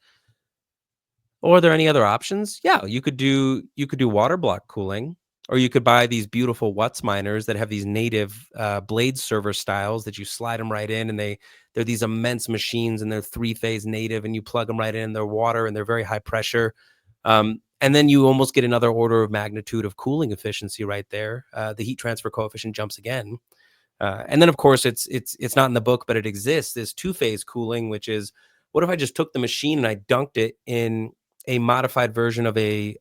Or are there any other options? Yeah, you could do water block cooling, or you could buy these beautiful Watts miners that have these native blade server styles that you slide them right in, and they're these immense machines, and they're 3-phase native, and you plug them right in. They're water and they're very high pressure, and then you almost get another order of magnitude of cooling efficiency right there. The heat transfer coefficient jumps again. And then, of course, it's not in the book, but it exists. This 2-phase cooling, which is, what if I just took the machine and I dunked it in a modified version of a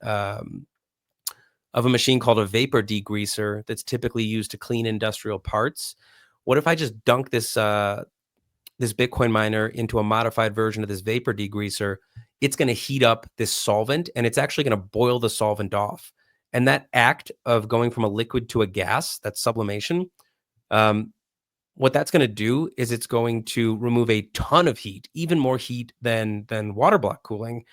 machine called a vapor degreaser that's typically used to clean industrial parts? What if I just dunk this Bitcoin miner into a modified version of this vapor degreaser? It's going to heat up this solvent, and it's actually going to boil the solvent off. And that act of going from a liquid to a gas, that's sublimation. What that's going to do is it's going to remove a ton of heat, even more heat than water block cooling.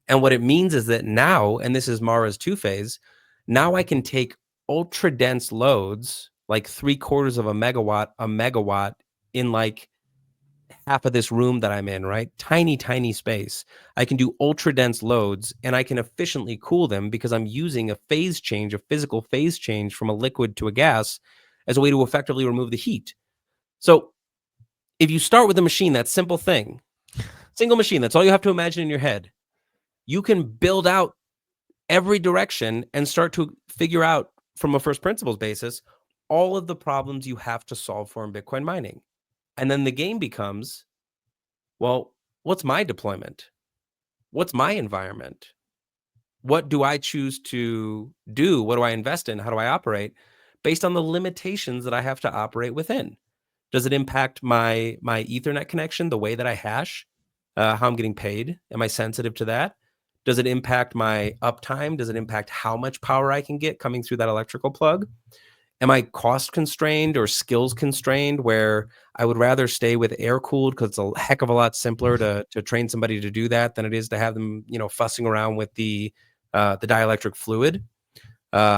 And what it means is that now, and this is Mara's 2-phase, now I can take ultra dense loads, like 3/4 of a megawatt in like half of this room that I'm in, right? Tiny, tiny space. I can do ultra dense loads, and I can efficiently cool them because I'm using a physical phase change from a liquid to a gas as a way to effectively remove the heat. So if you start with a machine, that simple thing, single machine, that's all you have to imagine in your head. You can build out every direction and start to figure out from a first principles basis all of the problems you have to solve for in Bitcoin mining. And then the game becomes, well, what's my deployment? What's my environment? What do I choose to do? What do I invest in? How do I operate based on the limitations that I have to operate within? Does it impact my Ethernet connection, the way that I hash, how I'm getting paid? Am I sensitive to that? Does it impact my uptime? Does it impact how much power I can get coming through that electrical plug? Am I cost constrained or skills constrained, where I would rather stay with air cooled because it's a heck of a lot simpler to train somebody to do that than it is to have them, fussing around with the dielectric fluid?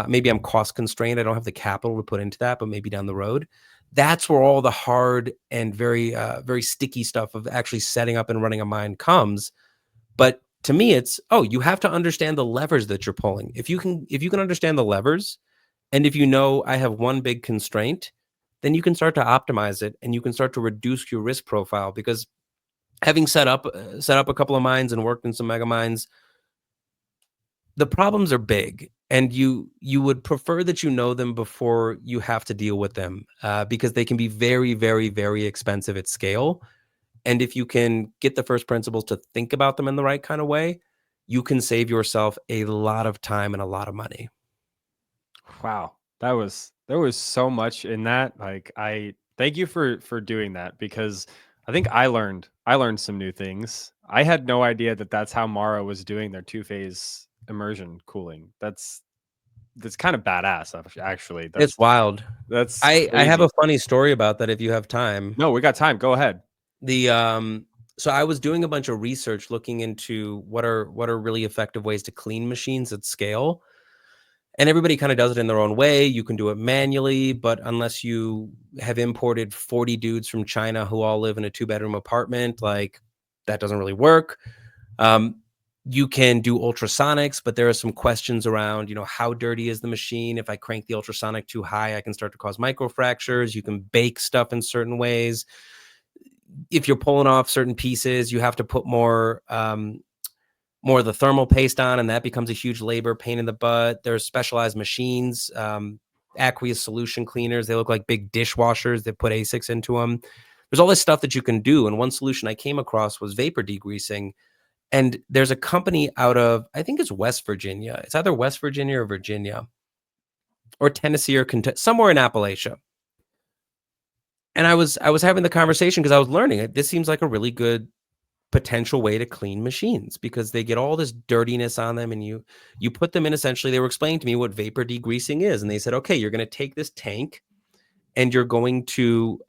Maybe I'm cost constrained. I don't have the capital to put into that, but maybe down the road. That's where all the hard and very, very sticky stuff of actually setting up and running a mine comes. But to me, it's, you have to understand the levers that you're pulling. If you can understand the levers, and if I have one big constraint, then you can start to optimize it, and you can start to reduce your risk profile. Because having set up a couple of mines and worked in some mega mines, the problems are big, and you would prefer that you know them before you have to deal with them, because they can be very, very, very expensive at scale. And if you can get the first principles to think about them in the right kind of way, you can save yourself a lot of time and a lot of money. Wow. There was so much in that. Like, I thank you for doing that, because I think I learned some new things. I had no idea that that's how Mara was doing their 2-phase immersion cooling. That's kind of badass, actually. It's wild. That's I have crazy. a funny story about that if you have time. No, we got time. Go ahead. So I was doing a bunch of research looking into what are really effective ways to clean machines at scale. And everybody kind of does it in their own way. You can do it manually, but unless you have imported 40 dudes from China who all live in a 2-bedroom apartment, like, that doesn't really work. Um, You can do ultrasonics, but there are some questions around, how dirty is the machine? If I crank the ultrasonic too high, I can start to cause microfractures. You can bake stuff in certain ways. If you're pulling off certain pieces, you have to put more of the thermal paste on, and that becomes a huge labor pain in the butt. There's specialized machines, aqueous solution cleaners. They look like big dishwashers that put ASICs into them. There's all this stuff that you can do. And one solution I came across was vapor degreasing. And there's a company out of, I think it's West Virginia. It's either West Virginia or Virginia or Tennessee or Kentucky, somewhere in Appalachia. And I was having the conversation because I was learning it. This seems like a really good potential way to clean machines because they get all this dirtiness on them, and you put them in. Essentially, they were explaining to me what vapor degreasing is, and they said, okay, you're going to take this tank and you're going to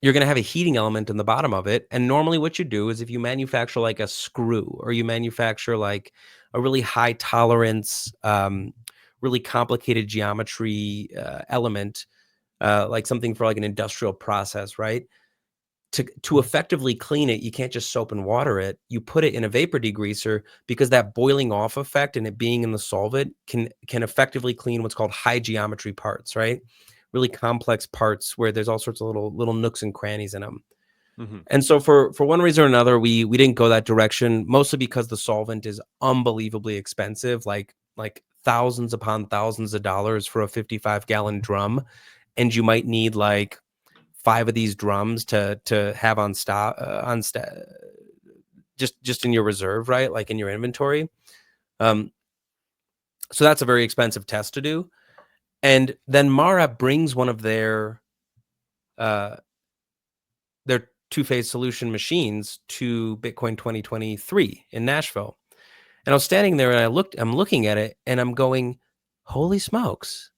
have a heating element in the bottom of it. And normally what you do is if you manufacture like a screw, or you manufacture like a really high tolerance, really complicated geometry element, like something for like an industrial process, right? To effectively clean it, you can't just soap and water it. You put it in a vapor degreaser because that boiling off effect and it being in the solvent can effectively clean what's called high geometry parts, right? Really complex parts where there's all sorts of little nooks and crannies in them. Mm-hmm. And so for one reason or another, we didn't go that direction, mostly because the solvent is unbelievably expensive, like thousands upon thousands of dollars for a 55-gallon drum. And you might need like 5 of these drums to have on just in your reserve, right? Like in your inventory. So that's a very expensive test to do. And then Mara brings one of their two-phase solution machines to Bitcoin 2023 in Nashville. And I was standing there and I'm looking at it and I'm going, holy smokes.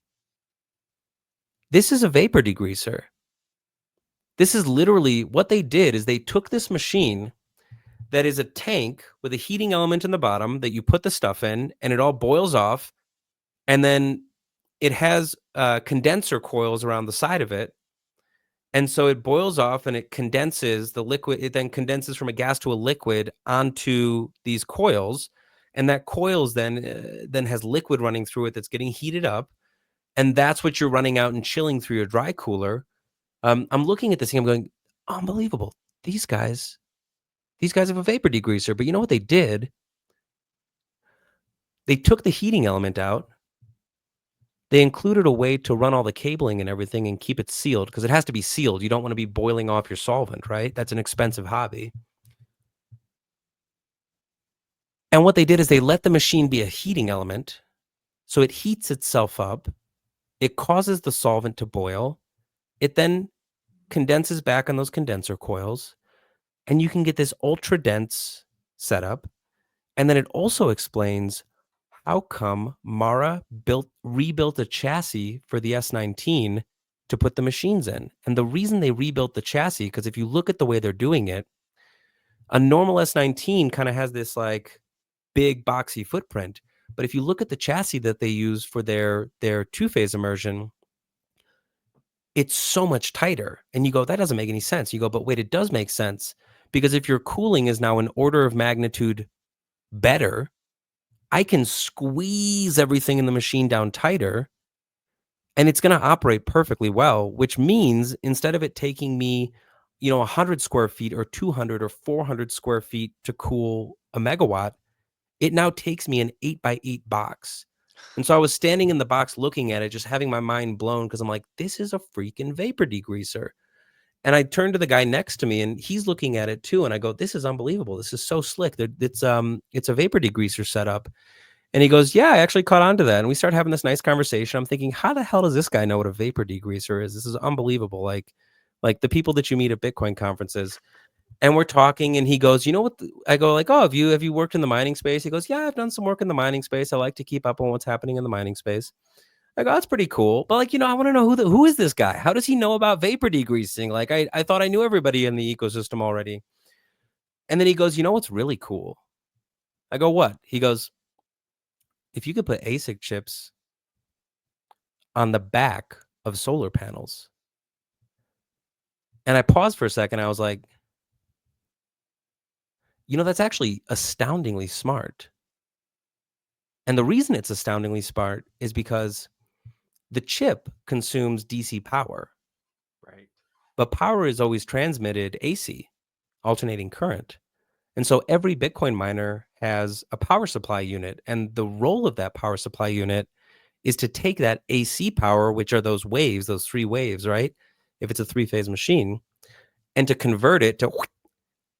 This is a vapor degreaser. This is literally what they did. Is they took this machine that is a tank with a heating element in the bottom that you put the stuff in, and it all boils off. And then it has condenser coils around the side of it. And so it boils off and it condenses the liquid. It then condenses from a gas to a liquid onto these coils. And that coils then has liquid running through it that's getting heated up. And that's what you're running out and chilling through your dry cooler. I'm looking at this thing. I'm going, unbelievable. These guys have a vapor degreaser. But you know what they did? They took the heating element out. They included a way to run all the cabling and everything and keep it sealed, because it has to be sealed. You don't want to be boiling off your solvent, right? That's an expensive hobby. And what they did is they let the machine be a heating element. So it heats itself up. It causes the solvent to boil. It then condenses back on those condenser coils. And you can get this ultra dense setup. And then it also explains how come Mara rebuilt a chassis for the S19 to put the machines in. And the reason they rebuilt the chassis, because if you look at the way they're doing it, a normal S19 kind of has this like big boxy footprint. But if you look at the chassis that they use for their two-phase immersion, it's so much tighter. And you go, that doesn't make any sense. You go, but wait, it does make sense. Because if your cooling is now an order of magnitude better, I can squeeze everything in the machine down tighter, and it's going to operate perfectly well, which means instead of it taking me, 100 square feet or 200 or 400 square feet to cool a megawatt, it now takes me an 8x8 box. And so I was standing in the box looking at it, just having my mind blown, because I'm like, this is a freaking vapor degreaser. And I turned to the guy next to me and he's looking at it too. And I go, this is unbelievable. This is so slick. It's a vapor degreaser setup. And he goes, yeah, I actually caught on to that. And we started having this nice conversation. I'm thinking, how the hell does this guy know what a vapor degreaser is? This is unbelievable. Like the people that you meet at Bitcoin conferences. And we're talking and he goes, you know what? I go like, oh, have you worked in the mining space? He goes, yeah, I've done some work in the mining space. I like to keep up on what's happening in the mining space. I go, that's pretty cool. But like, I want to know who is this guy? How does he know about vapor degreasing? Like I thought I knew everybody in the ecosystem already. And then he goes, you know what's really cool? I go, what? He goes, if you could put ASIC chips on the back of solar panels. And I paused for a second. I was like, That's actually astoundingly smart. And the reason it's astoundingly smart is because the chip consumes DC power, Right. but power is always transmitted AC, alternating current. And so every Bitcoin miner has a power supply unit. And the role of that power supply unit is to take that AC power, which are those waves, those 3 waves, right? If it's a 3-phase machine, and to convert it to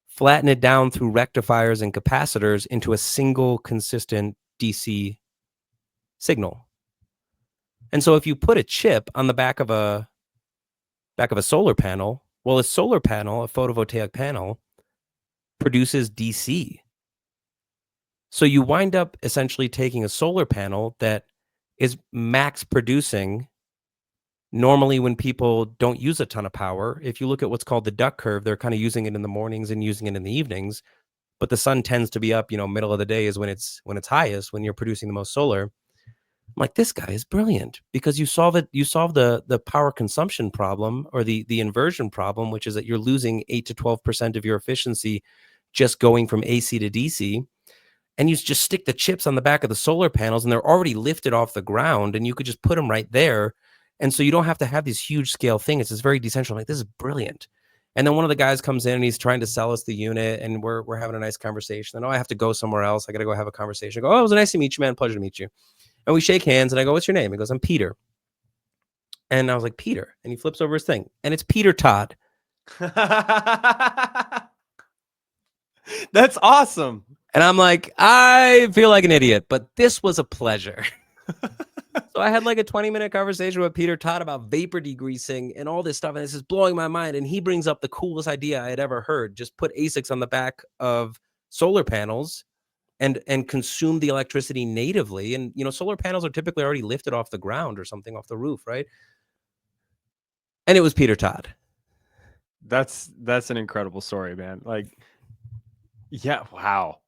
flatten it down through rectifiers and capacitors into a single consistent DC signal. And so if you put a chip on the back of a solar panel, well, a solar panel, a photovoltaic panel, produces DC. So you wind up essentially taking a solar panel that is max producing normally when people don't use a ton of power. If you look at what's called the duck curve, they're kind of using it in the mornings and using it in the evenings, but the sun tends to be up, middle of the day is when it's highest, when you're producing the most solar. I'm like, this guy is brilliant because you solve the power consumption problem, or the inversion problem, which is that you're losing 8 to 12% of your efficiency just going from AC to DC. And you just stick the chips on the back of the solar panels and they're already lifted off the ground and you could just put them right there. And so you don't have to have these huge scale things. It's very decentralized. I'm like, this is brilliant. And then one of the guys comes in and he's trying to sell us the unit, and we're having a nice conversation. And I have to go somewhere else. I got to go have a conversation. I go, oh, it was nice to meet you, man. Pleasure to meet you. And we shake hands and I go, what's your name? He goes, I'm Peter. And I was like, Peter. And he flips over his thing and it's Peter Todd. That's awesome. And I'm like, I feel like an idiot, but this was a pleasure. So I had like a 20-minute conversation with Peter Todd about vapor degreasing and all this stuff. And this is blowing my mind. And he brings up the coolest idea I had ever heard. Just put ASICs on the back of solar panels and consume the electricity natively. And, solar panels are typically already lifted off the ground or something off the roof, right? And it was Peter Todd. That's an incredible story, man. Like, yeah, wow.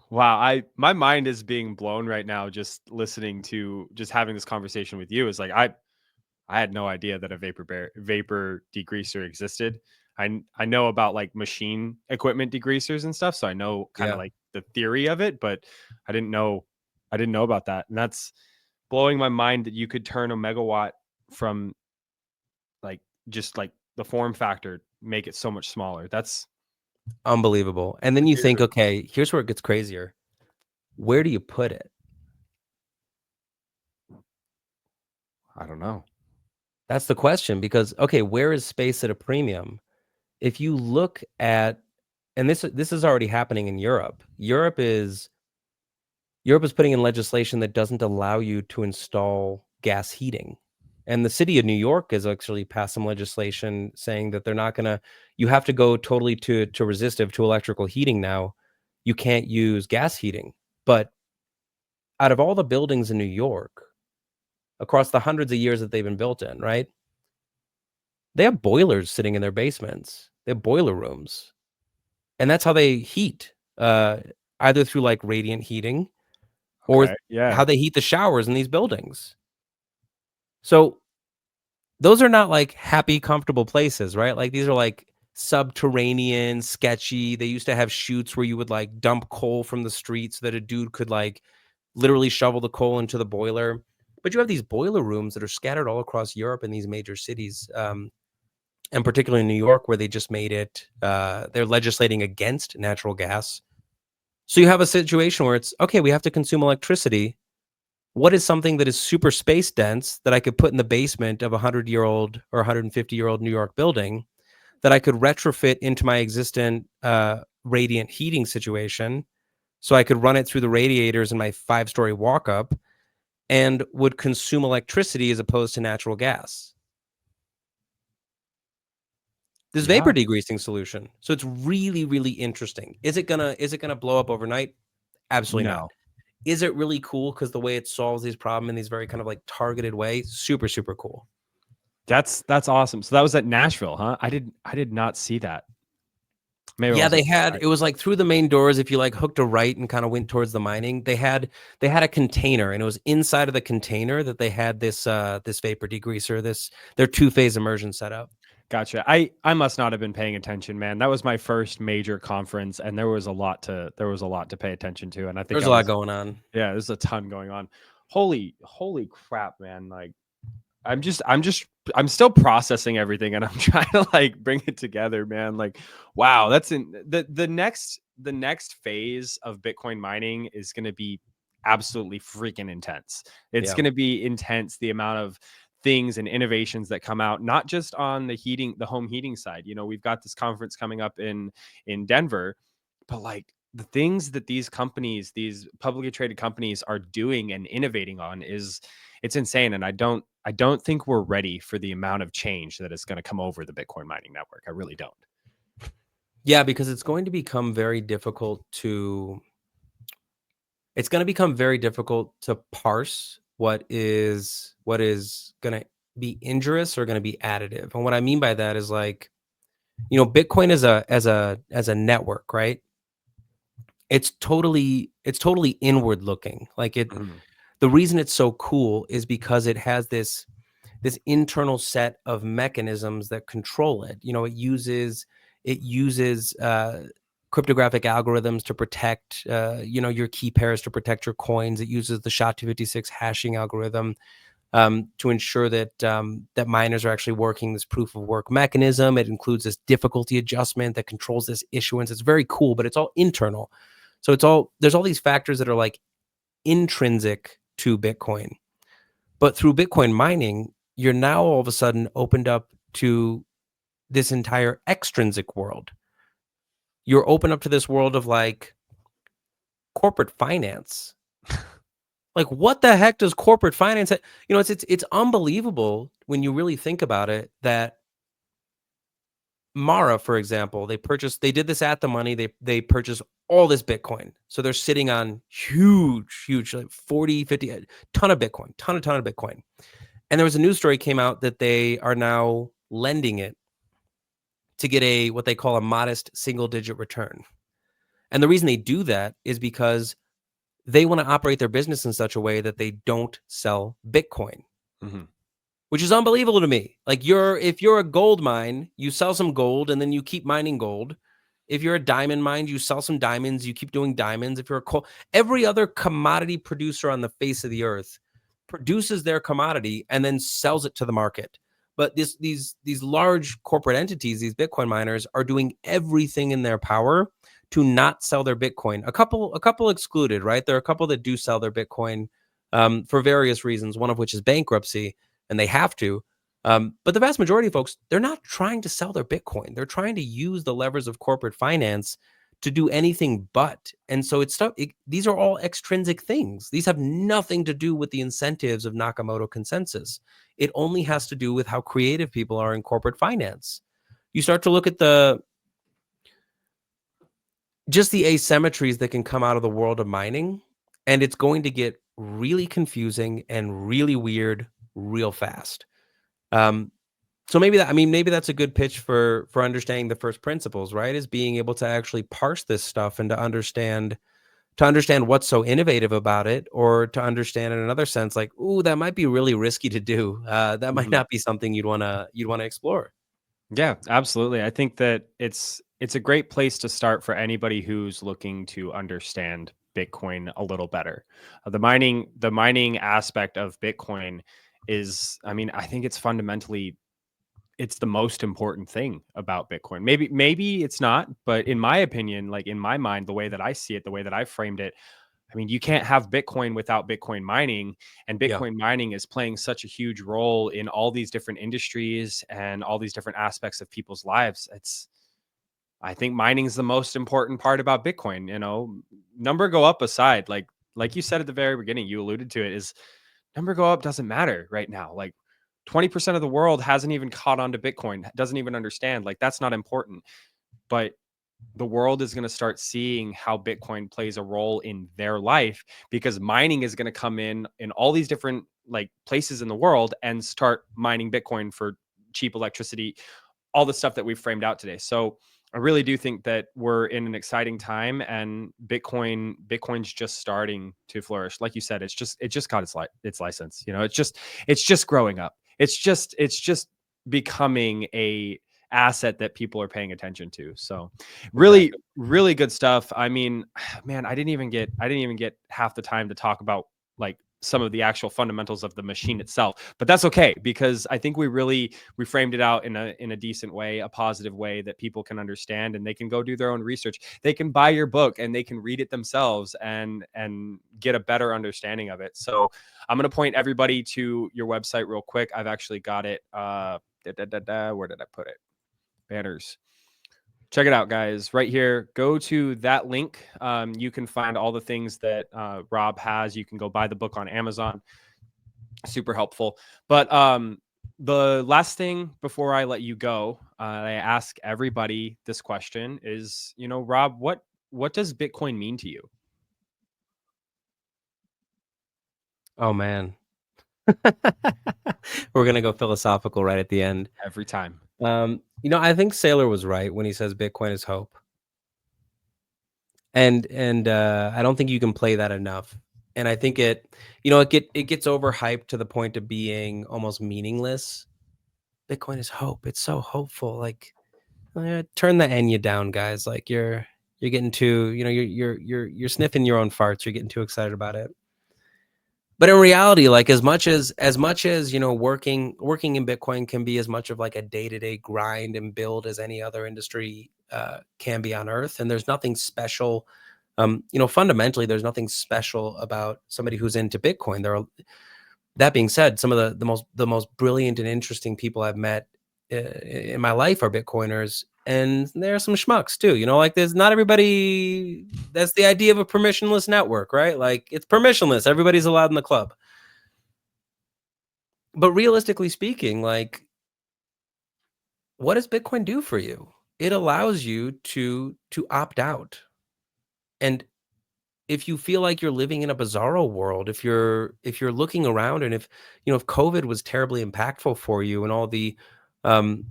My mind is being blown right now just listening to, just having this conversation with you. Is like, I had no idea that a vapor degreaser existed. I know about like machine equipment degreasers and stuff, so I know kind of like the theory of it, but I didn't know about that. And that's blowing my mind that you could turn a megawatt from like just like the form factor, make it so much smaller. That's unbelievable. And then you think, okay, here's where it gets crazier. Where do you put it? I don't know. That's the question, because, okay, where is space at a premium? If you look at, and this is already happening in Europe. Europe is putting in legislation that doesn't allow you to install gas heating. And the city of New York has actually passed some legislation saying that they're not going to, you have to go totally to resistive to electrical heating now. You can't use gas heating. But out of all the buildings in New York, across the hundreds of years that they've been built in, right? They have boilers sitting in their basements. They have boiler rooms. And that's how they heat, either through like radiant heating or how they heat the showers in these buildings. So those are not like happy, comfortable places, right? Like these are like subterranean, sketchy. They used to have chutes where you would like dump coal from the street so that a dude could like literally shovel the coal into the boiler. But you have these boiler rooms that are scattered all across Europe in these major cities, and particularly in New York, where they just made it, they're legislating against natural gas. So you have a situation where it's, okay, we have to consume electricity. What is something that is super space dense that I could put in the basement of a 100-year-old or 150-year-old New York building that I could retrofit into my existent radiant heating situation, so I could run it through the radiators in my 5-story walk-up and would consume electricity as opposed to natural gas? This vapor degreasing solution. So it's really, really interesting. Is it gonna blow up overnight? Absolutely not. Is it really cool because the way it solves these problems in these very kind of like targeted way? Super, super cool. That's awesome. So that was at Nashville, huh? I did not see that. Maybe it was like through the main doors. If you like hooked a right and kind of went towards the mining, they had a container, and it was inside of the container that they had this vapor degreaser, their 2-phase immersion setup. Gotcha. I must not have been paying attention, man. That was my first major conference, and there was a lot to pay attention to, and I think There's I a lot was going on. yeah, there's a ton going on. Holy crap, man! Like I'm still processing everything, and I'm trying to like bring it together, man. Like, wow, that's in the next phase of Bitcoin mining is going to be absolutely freaking intense. It's Yeah. going to be intense, the amount of things and innovations that come out, not just on the home heating side. We've got this conference coming up in Denver, but like the things that these companies, these publicly traded companies are doing and innovating on it's insane. And I don't think we're ready for the amount of change that is going to come over the Bitcoin mining network. I really don't. Yeah, because it's going to become very difficult to parse what is going to be injurious or going to be additive. And what I mean by that is like, Bitcoin as a network, right? It's totally inward looking. Like Mhm. the reason it's so cool is because it has this internal set of mechanisms that control it. It uses cryptographic algorithms to protect your key pairs, to protect your coins. It uses the SHA-256 hashing algorithm to ensure that miners are actually working this proof of work mechanism. It includes this difficulty adjustment that controls this issuance. It's very cool, but it's all internal. So there's all these factors that are like intrinsic to Bitcoin. But through Bitcoin mining, you're now all of a sudden opened up to this entire extrinsic world. You're open up to this world of like corporate finance. Like, what the heck does corporate finance it's unbelievable when you really think about it that Mara, for example, they did this at the money. They purchased all this Bitcoin. So they're sitting on huge, like 40, 50, a ton of Bitcoin, ton of Bitcoin. And there was a news story came out that they are now lending it to get what they call a modest single digit return. And the reason they do that is because they want to operate their business in such a way that they don't sell Bitcoin, Mhm. which is unbelievable to me. Like if you're a gold mine, you sell some gold and then you keep mining gold. If you're a diamond mine, you sell some diamonds, you keep doing diamonds. If you're every other commodity producer on the face of the earth produces their commodity and then sells it to the market. But these large corporate entities, these Bitcoin miners, are doing everything in their power to not sell their Bitcoin. A couple excluded, right? There are a couple that do sell their Bitcoin for various reasons, one of which is bankruptcy, and they have to. But the vast majority of folks, they're not trying to sell their Bitcoin. They're trying to use the levers of corporate finance to do anything but. And so these are all extrinsic things. These have nothing to do with the incentives of Nakamoto consensus. It only has to do with how creative people are in corporate finance. You start to look at just the asymmetries that can come out of the world of mining, and it's going to get really confusing and really weird real fast. Um, so maybe that's a good pitch for understanding the first principles, right? Is being able to actually parse this stuff and to understand what's so innovative about it, or to understand in another sense, like, ooh, that might be really risky to do. That might Mhm. not be something you'd wanna explore. Yeah, absolutely. I think that it's a great place to start for anybody who's looking to understand Bitcoin a little better. The mining aspect of Bitcoin is, I mean, I think it's the most important thing about Bitcoin. Maybe it's not, but in my opinion, like in my mind, the way that I see it, the way that I framed it, I mean, you can't have Bitcoin without Bitcoin mining, and Yeah. Bitcoin mining is playing such a huge role in all these different industries and all these different aspects of people's lives. I think mining is the most important part about Bitcoin. Number go up aside, like you said at the very beginning, you alluded to it, is number go up doesn't matter right now. Like 20% of the world hasn't even caught on to Bitcoin, doesn't even understand. Like that's not important. But the world is going to start seeing how Bitcoin plays a role in their life, because mining is going to come in all these different like places in the world and start mining Bitcoin for cheap electricity, all the stuff that we've framed out today. So I really do think that we're in an exciting time, and Bitcoin's just starting to flourish. Like you said, it just got its license. It's just growing up. It's just becoming a asset that people are paying attention to. So really, Exactly. really good stuff. I mean, man, I didn't even get half the time to talk about like some of the actual fundamentals of the machine itself, but that's okay because I think we framed it out in a decent way, a positive way that people can understand, and they can go do their own research. They can buy your book and they can read it themselves and get a better understanding of it. So I'm going to point everybody to your website real quick. I've actually got it. Where did I put it? Banners. Check it out, guys. Right here. Go to that link. You can find all the things that Rob has. You can go buy the book on Amazon. Super helpful. But the last thing before I let you go, I ask everybody this question is, Rob, what does Bitcoin mean to you? Oh man. We're gonna go philosophical right at the end. Every time. I think Saylor was right when he says Bitcoin is hope. And I don't think you can play that enough. And I think it gets overhyped to the point of being almost meaningless. Bitcoin is hope. It's so hopeful. Like, turn the Enya down, guys. Like you're getting too, you're sniffing your own farts. You're getting too excited about it. But in reality, like as much as working in Bitcoin can be as much of like a day-to-day grind and build as any other industry can be on earth. And there's nothing special. Fundamentally, there's nothing special about somebody who's into Bitcoin. That being said, some of the most brilliant and interesting people I've met in my life are Bitcoiners, and there are some schmucks too. Like there's not everybody. That's the idea of a permissionless network, right? Like it's permissionless. Everybody's allowed in the club. But realistically speaking, like what does Bitcoin do for you? It allows you to opt out. And if you feel like you're living in a bizarro world, if you're looking around, and if COVID was terribly impactful for you, and um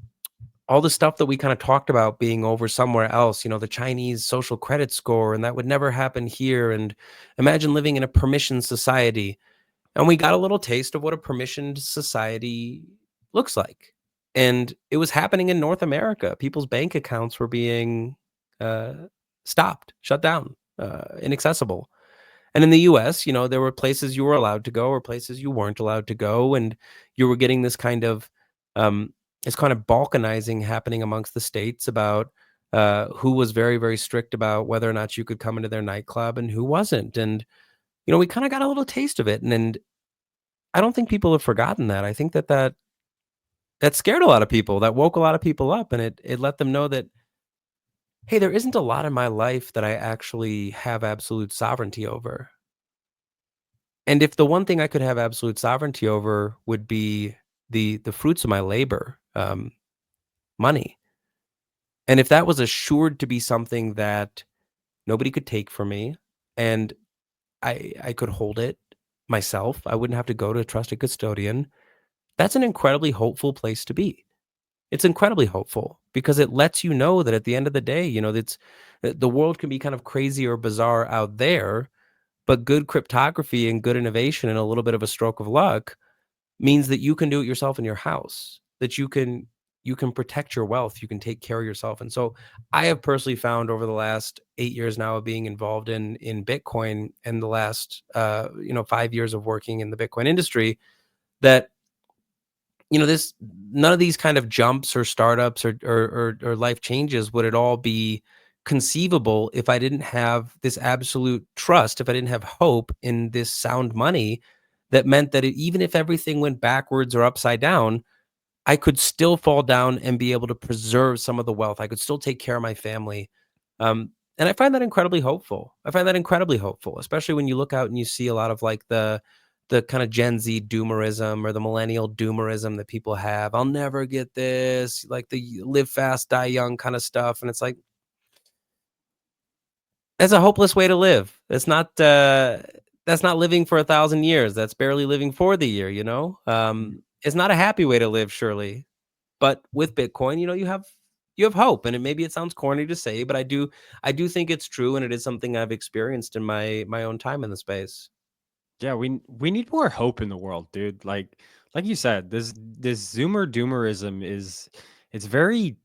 all the stuff that we kind of talked about being over somewhere else, the Chinese social credit score, and that would never happen here. And imagine living in a permission society. And we got a little taste of what a permissioned society looks like. And it was happening in North America. People's bank accounts were being uh, stopped, shut down, inaccessible. And in the US, there were places you were allowed to go or places you weren't allowed to go. And you were getting um, this kind of balkanizing happening amongst the states about who was very, very strict about whether or not you could come into their nightclub and who wasn't. And, we kind of got a little taste of it. And I don't think people have forgotten that. I think that scared a lot of people, that woke a lot of people up, and it let them know that, hey, there isn't a lot in my life that I actually have absolute sovereignty over. And if the one thing I could have absolute sovereignty over would be the fruits of my labor, money, and if that was assured to be something that nobody could take from me, and I could hold it myself, I wouldn't have to go to a trusted custodian. That's an incredibly hopeful place to be. It's incredibly hopeful because it lets you know that at the end of the day, it's the world can be kind of crazy or bizarre out there, but good cryptography and good innovation and a little bit of a stroke of luck means that you can do it yourself in your house, that you can protect your wealth, you can take care of yourself. And so I have personally found over the last 8 years now of being involved in Bitcoin, and the last 5 years of working in the Bitcoin industry, that this none of these kind of jumps or startups or life changes would at all be conceivable if I didn't have this absolute trust, if I didn't have hope in this sound money that meant that even if everything went backwards or upside down, I could still fall down and be able to preserve some of the wealth. I could still take care of my family. And I find that incredibly hopeful. I find that incredibly hopeful, especially when you look out and you see a lot of like the kind of Gen Z doomerism or the millennial doomerism that people have. I'll never get this, like the live fast, die young kind of stuff. And it's like, that's a hopeless way to live. That's not living for 1,000 years. That's barely living for the year. It's not a happy way to live, surely. But with Bitcoin, you have hope. And maybe it sounds corny to say, but I do think it's true, and it is something I've experienced in my own time in the space. Yeah, we need more hope in the world, dude. Like like you said, this Zoomer doomerism it's very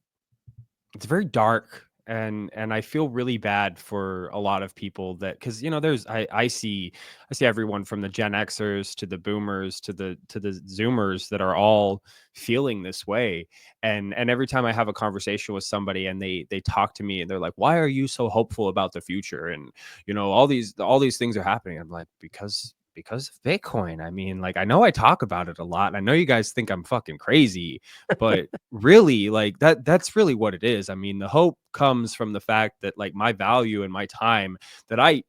it's very dark, and I feel really bad for a lot of people that, because there's I see everyone from the Gen Xers to the boomers to the Zoomers that are all feeling this way. And every time I have a conversation with somebody and they talk to me and they're like, why are you so hopeful about the future? And all these things are happening. I'm like, because of Bitcoin. I mean, like, I know I talk about it a lot, and I know you guys think I'm fucking crazy, but really, like, that's really what it is. I mean, the hope comes from the fact that, like, my value and my time that I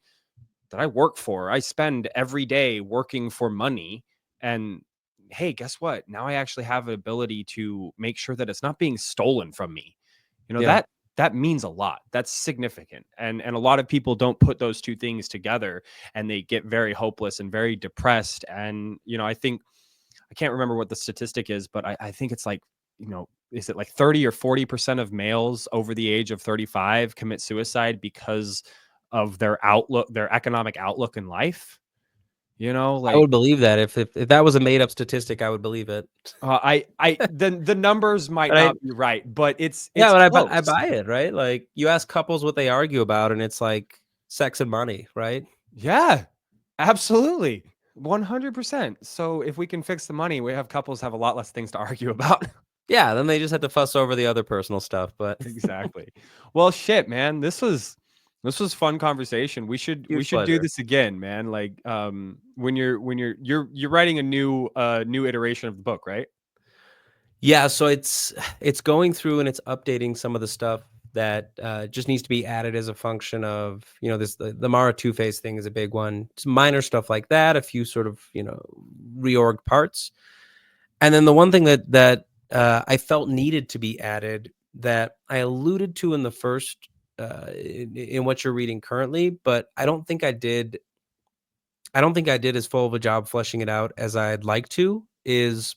work for, I spend every day working for money. And hey, guess what? Now I actually have an ability to make sure that it's not being stolen from me. Yeah. That means a lot. That's significant. And a lot of people don't put those two things together, and they get very hopeless and very depressed. And I think, I can't remember what the statistic is, but I think it's like, is it like 30 or 40% of males over the age of 35 commit suicide because of their outlook, their economic outlook in life? I would Like, believe that if that was a made up statistic, I would believe it. the numbers might But I not be right, but it's Yeah, it's but I close. buy it, right? Like you ask couples what they argue about, and it's like sex and money, right? Yeah, absolutely. 100%. So if we can fix the money, we have couples have a lot less things to argue about. Yeah, then they just have to fuss over the other personal stuff. But Exactly. Well, shit, man. This was fun conversation. We huge should do pleasure. this again, man. Like, when you're writing a new iteration of the book, right? Yeah, so it's going through and it's updating some of the stuff that just needs to be added as a function of this the Mara two phase thing is a big one. Some minor stuff like that, a few sort of reorg parts. And then the one thing that I felt needed to be added that I alluded to in the first in what you're reading currently, but I don't think I did. I don't think I did as full of a job fleshing it out as I'd like to. Is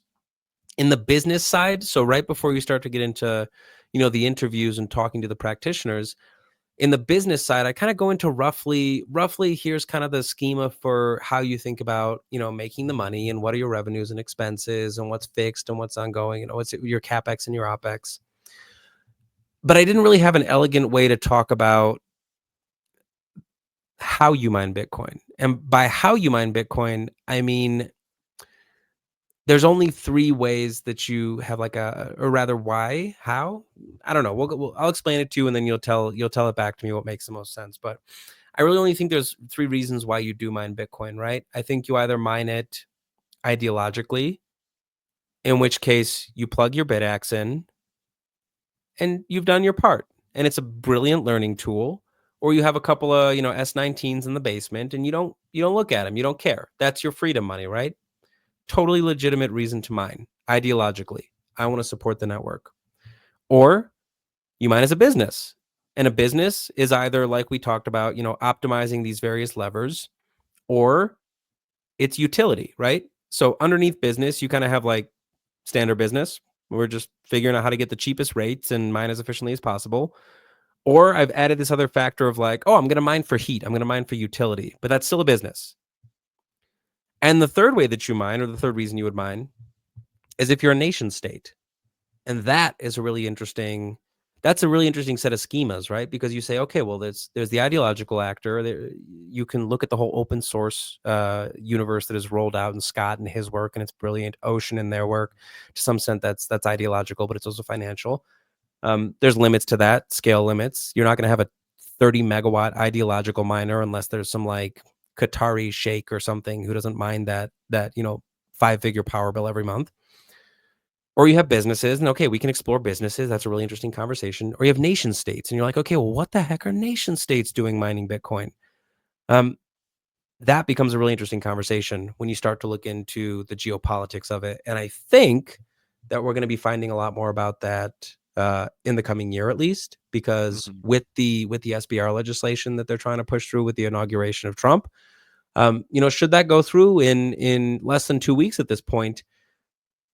in the business side. So right before you start to get into the interviews and talking to the practitioners, in the business side, I kind of go into roughly here's kind of the schema for how you think about, making the money and what are your revenues and expenses and what's fixed and what's ongoing, what's your capex and your opex. But I didn't really have an elegant way to talk about how you mine Bitcoin. And by how you mine Bitcoin, I mean there's only 3 ways that you have like or rather why, how? I don't know. I'll explain it to you and then you'll tell it back to me what makes the most sense. But I really only think there's 3 reasons why you do mine Bitcoin, right? I think you either mine it ideologically, in which case you plug your BitAxe in and you've done your part. And it's a brilliant learning tool. Or you have a couple of, S19s in the basement and you don't look at them, you don't care. That's your freedom money, right? Totally legitimate reason to mine ideologically. I want to support the network. Or you mine as a business. And a business is either like we talked about, optimizing these various levers, or it's utility, right? So underneath business, you kind of have like standard business. We're just figuring out how to get the cheapest rates and mine as efficiently as possible. Or I've added this other factor of like, oh, I'm going to mine for heat. I'm going to mine for utility, but that's still a business. And the third way that you mine, or the third reason you would mine, is if you're a nation state. And that is a really interesting that's a really interesting set of schemas, right? Because you say, okay, well, there's the ideological actor. You can look at the whole open source universe that is rolled out, and Scott and his work, and it's brilliant. Ocean and their work, to some extent, that's ideological, but it's also financial. There's limits to that, scale limits. You're not going to have a 30 megawatt ideological miner unless there's some like Qatari sheikh or something who doesn't mind that 5-figure power bill every month. Or you have businesses, and okay, we can explore businesses. That's a really interesting conversation. Or you have nation states, and you're like, okay, well, what the heck are nation states doing mining Bitcoin? Um, that becomes a really interesting conversation when you start to look into the geopolitics of it. And I think that we're going to be finding a lot more about that in the coming year, at least, because Mhm. with the SBR legislation that they're trying to push through with the inauguration of Trump, should that go through in less than 2 weeks at this point,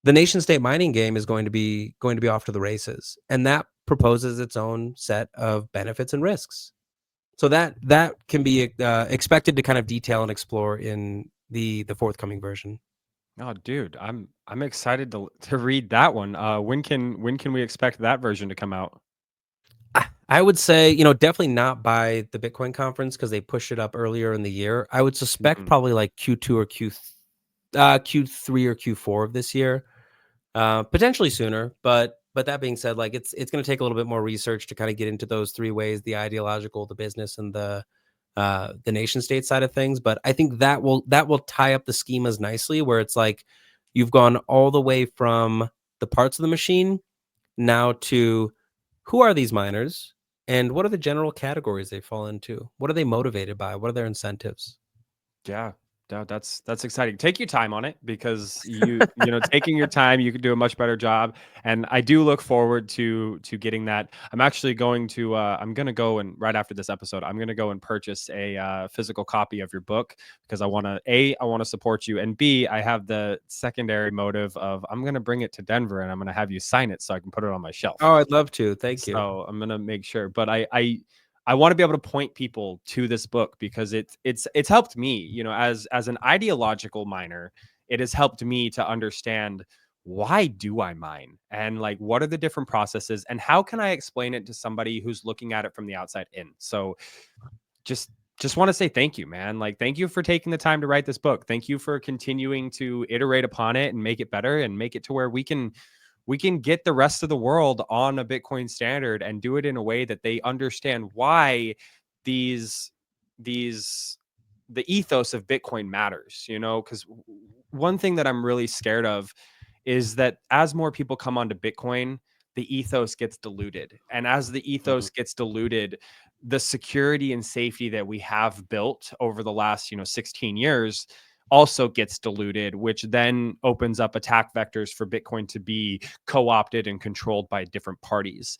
the nation state mining game is going to be off to the races, and that proposes its own set of benefits and risks. So that can be expected to kind of detail and explore in the forthcoming version. Oh, dude, I'm excited to read that one. When can we expect that version to come out? I would say, definitely not by the Bitcoin conference because they pushed it up earlier in the year. I would suspect Mhm. probably like Q2 or Q3 or Q4 of this year, potentially sooner. But that being said, like it's going to take a little bit more research to kind of get into those three ways: the ideological, the business, and the nation state side of things. But I think that will tie up the schemas nicely, where it's like you've gone all the way from the parts of the machine now to who are these miners and what are the general categories they fall into? What are they motivated by? What are their incentives? Yeah. That's exciting. Take your time on it because taking your time, you could do a much better job. And I do look forward to getting that. I'm actually going to I'm gonna go and right after this episode, I'm gonna go and purchase a physical copy of your book because I want to support you, and B, I have the secondary motive of I'm gonna bring it to Denver and I'm gonna have you sign it so I can put it on my shelf. Oh, I'd love to. Thank you. So I'm gonna make sure. But I want to be able to point people to this book because it's helped me, as an ideological miner, it has helped me to understand why do I mine and like what are the different processes and how can I explain it to somebody who's looking at it from the outside in. So just just want to say thank you, man. Like thank you for taking the time to write this book. Thank you for continuing to iterate upon it and make it better and make it to where we can get the rest of the world on a Bitcoin standard and do it in a way that they understand why these these the ethos of Bitcoin matters, because one thing that I'm really scared of is that as more people come onto Bitcoin, the ethos gets diluted. And as the Mhm. ethos gets diluted, the security and safety that we have built over the last, 16 years also gets diluted, which then opens up attack vectors for Bitcoin to be co-opted and controlled by different parties.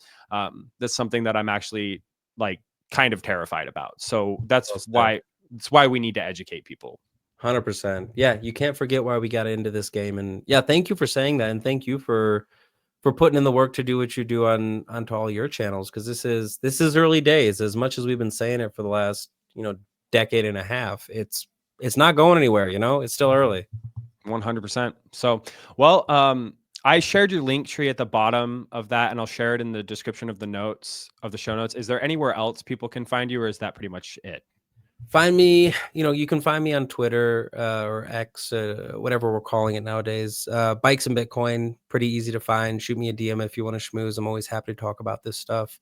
That's something that I'm actually like kind of terrified about. So Well said. that's why we need to educate people. 100%. Yeah, you can't forget why we got into this game. And yeah, thank you for saying that, and thank you for putting in the work to do what you do onto all your channels, because this is early days. As much as we've been saying it for the last decade and a half, it's not going anywhere. It's still early. 100%. So, well, I shared your link tree at the bottom of that, and I'll share it in the description of the notes of the show notes. Is there anywhere else people can find you, or is that pretty much it? Find me, you can find me on Twitter, or X, whatever we're calling it nowadays. Bikes and Bitcoin, pretty easy to find. Shoot me a DM if you want to schmooze. I'm always happy to talk about this stuff.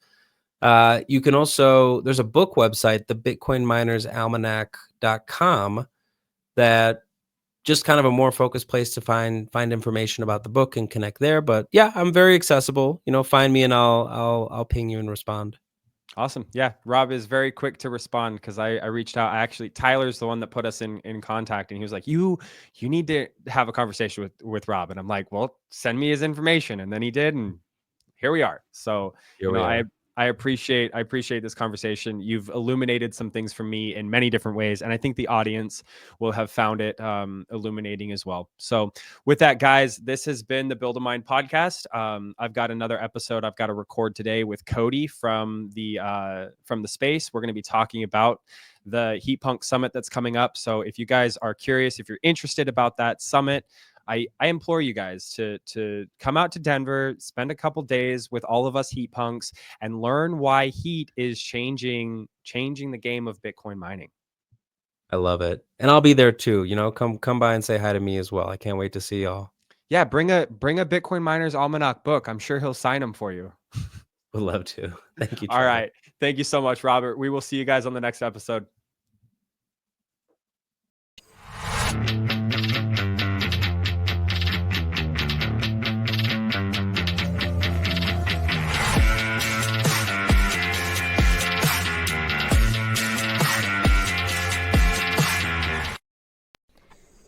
You can also, there's a book website, the Bitcoin Miners Almanac.com, that just kind of a more focused place to find information about the book and connect there. But yeah, I'm very accessible. Find me and I'll ping you and respond. Awesome. Yeah. Rob is very quick to respond because I reached out. Tyler's the one that put us in contact, and he was like, you need to have a conversation with Rob. And I'm like, well, send me his information. And then he did. And here we are. So, Here we are. I appreciate this conversation. You've illuminated some things for me in many different ways, and I think the audience will have found it illuminating as well. So, with that, guys, this has been the Build a Mind podcast. I've got another episode I've got to record today with Cody from the space. We're going to be talking about the Heat Punk Summit that's coming up. So, if you guys are curious, if you're interested about that summit, I implore you guys to come out to Denver, spend a couple days with all of us Heat Punks, and learn why Heat is changing the game of Bitcoin mining. I love it. And I'll be there too. Come by and say hi to me as well. I can't wait to see y'all. Yeah, bring a Bitcoin Miners Almanac book. I'm sure he'll sign them for you. Would love to. Thank you, All Trevor. right. Thank you so much, Robert. We will see you guys on the next episode.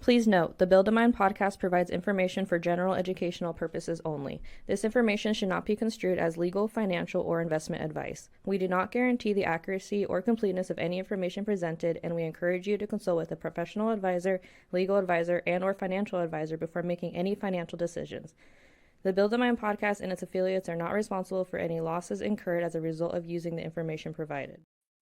Please note, the Build a Mind podcast provides information for general educational purposes only. This information should not be construed as legal, financial, or investment advice. We do not guarantee the accuracy or completeness of any information presented, and we encourage you to consult with a professional advisor, legal advisor, and/or financial advisor before making any financial decisions. The Build a Mind podcast and its affiliates are not responsible for any losses incurred as a result of using the information provided.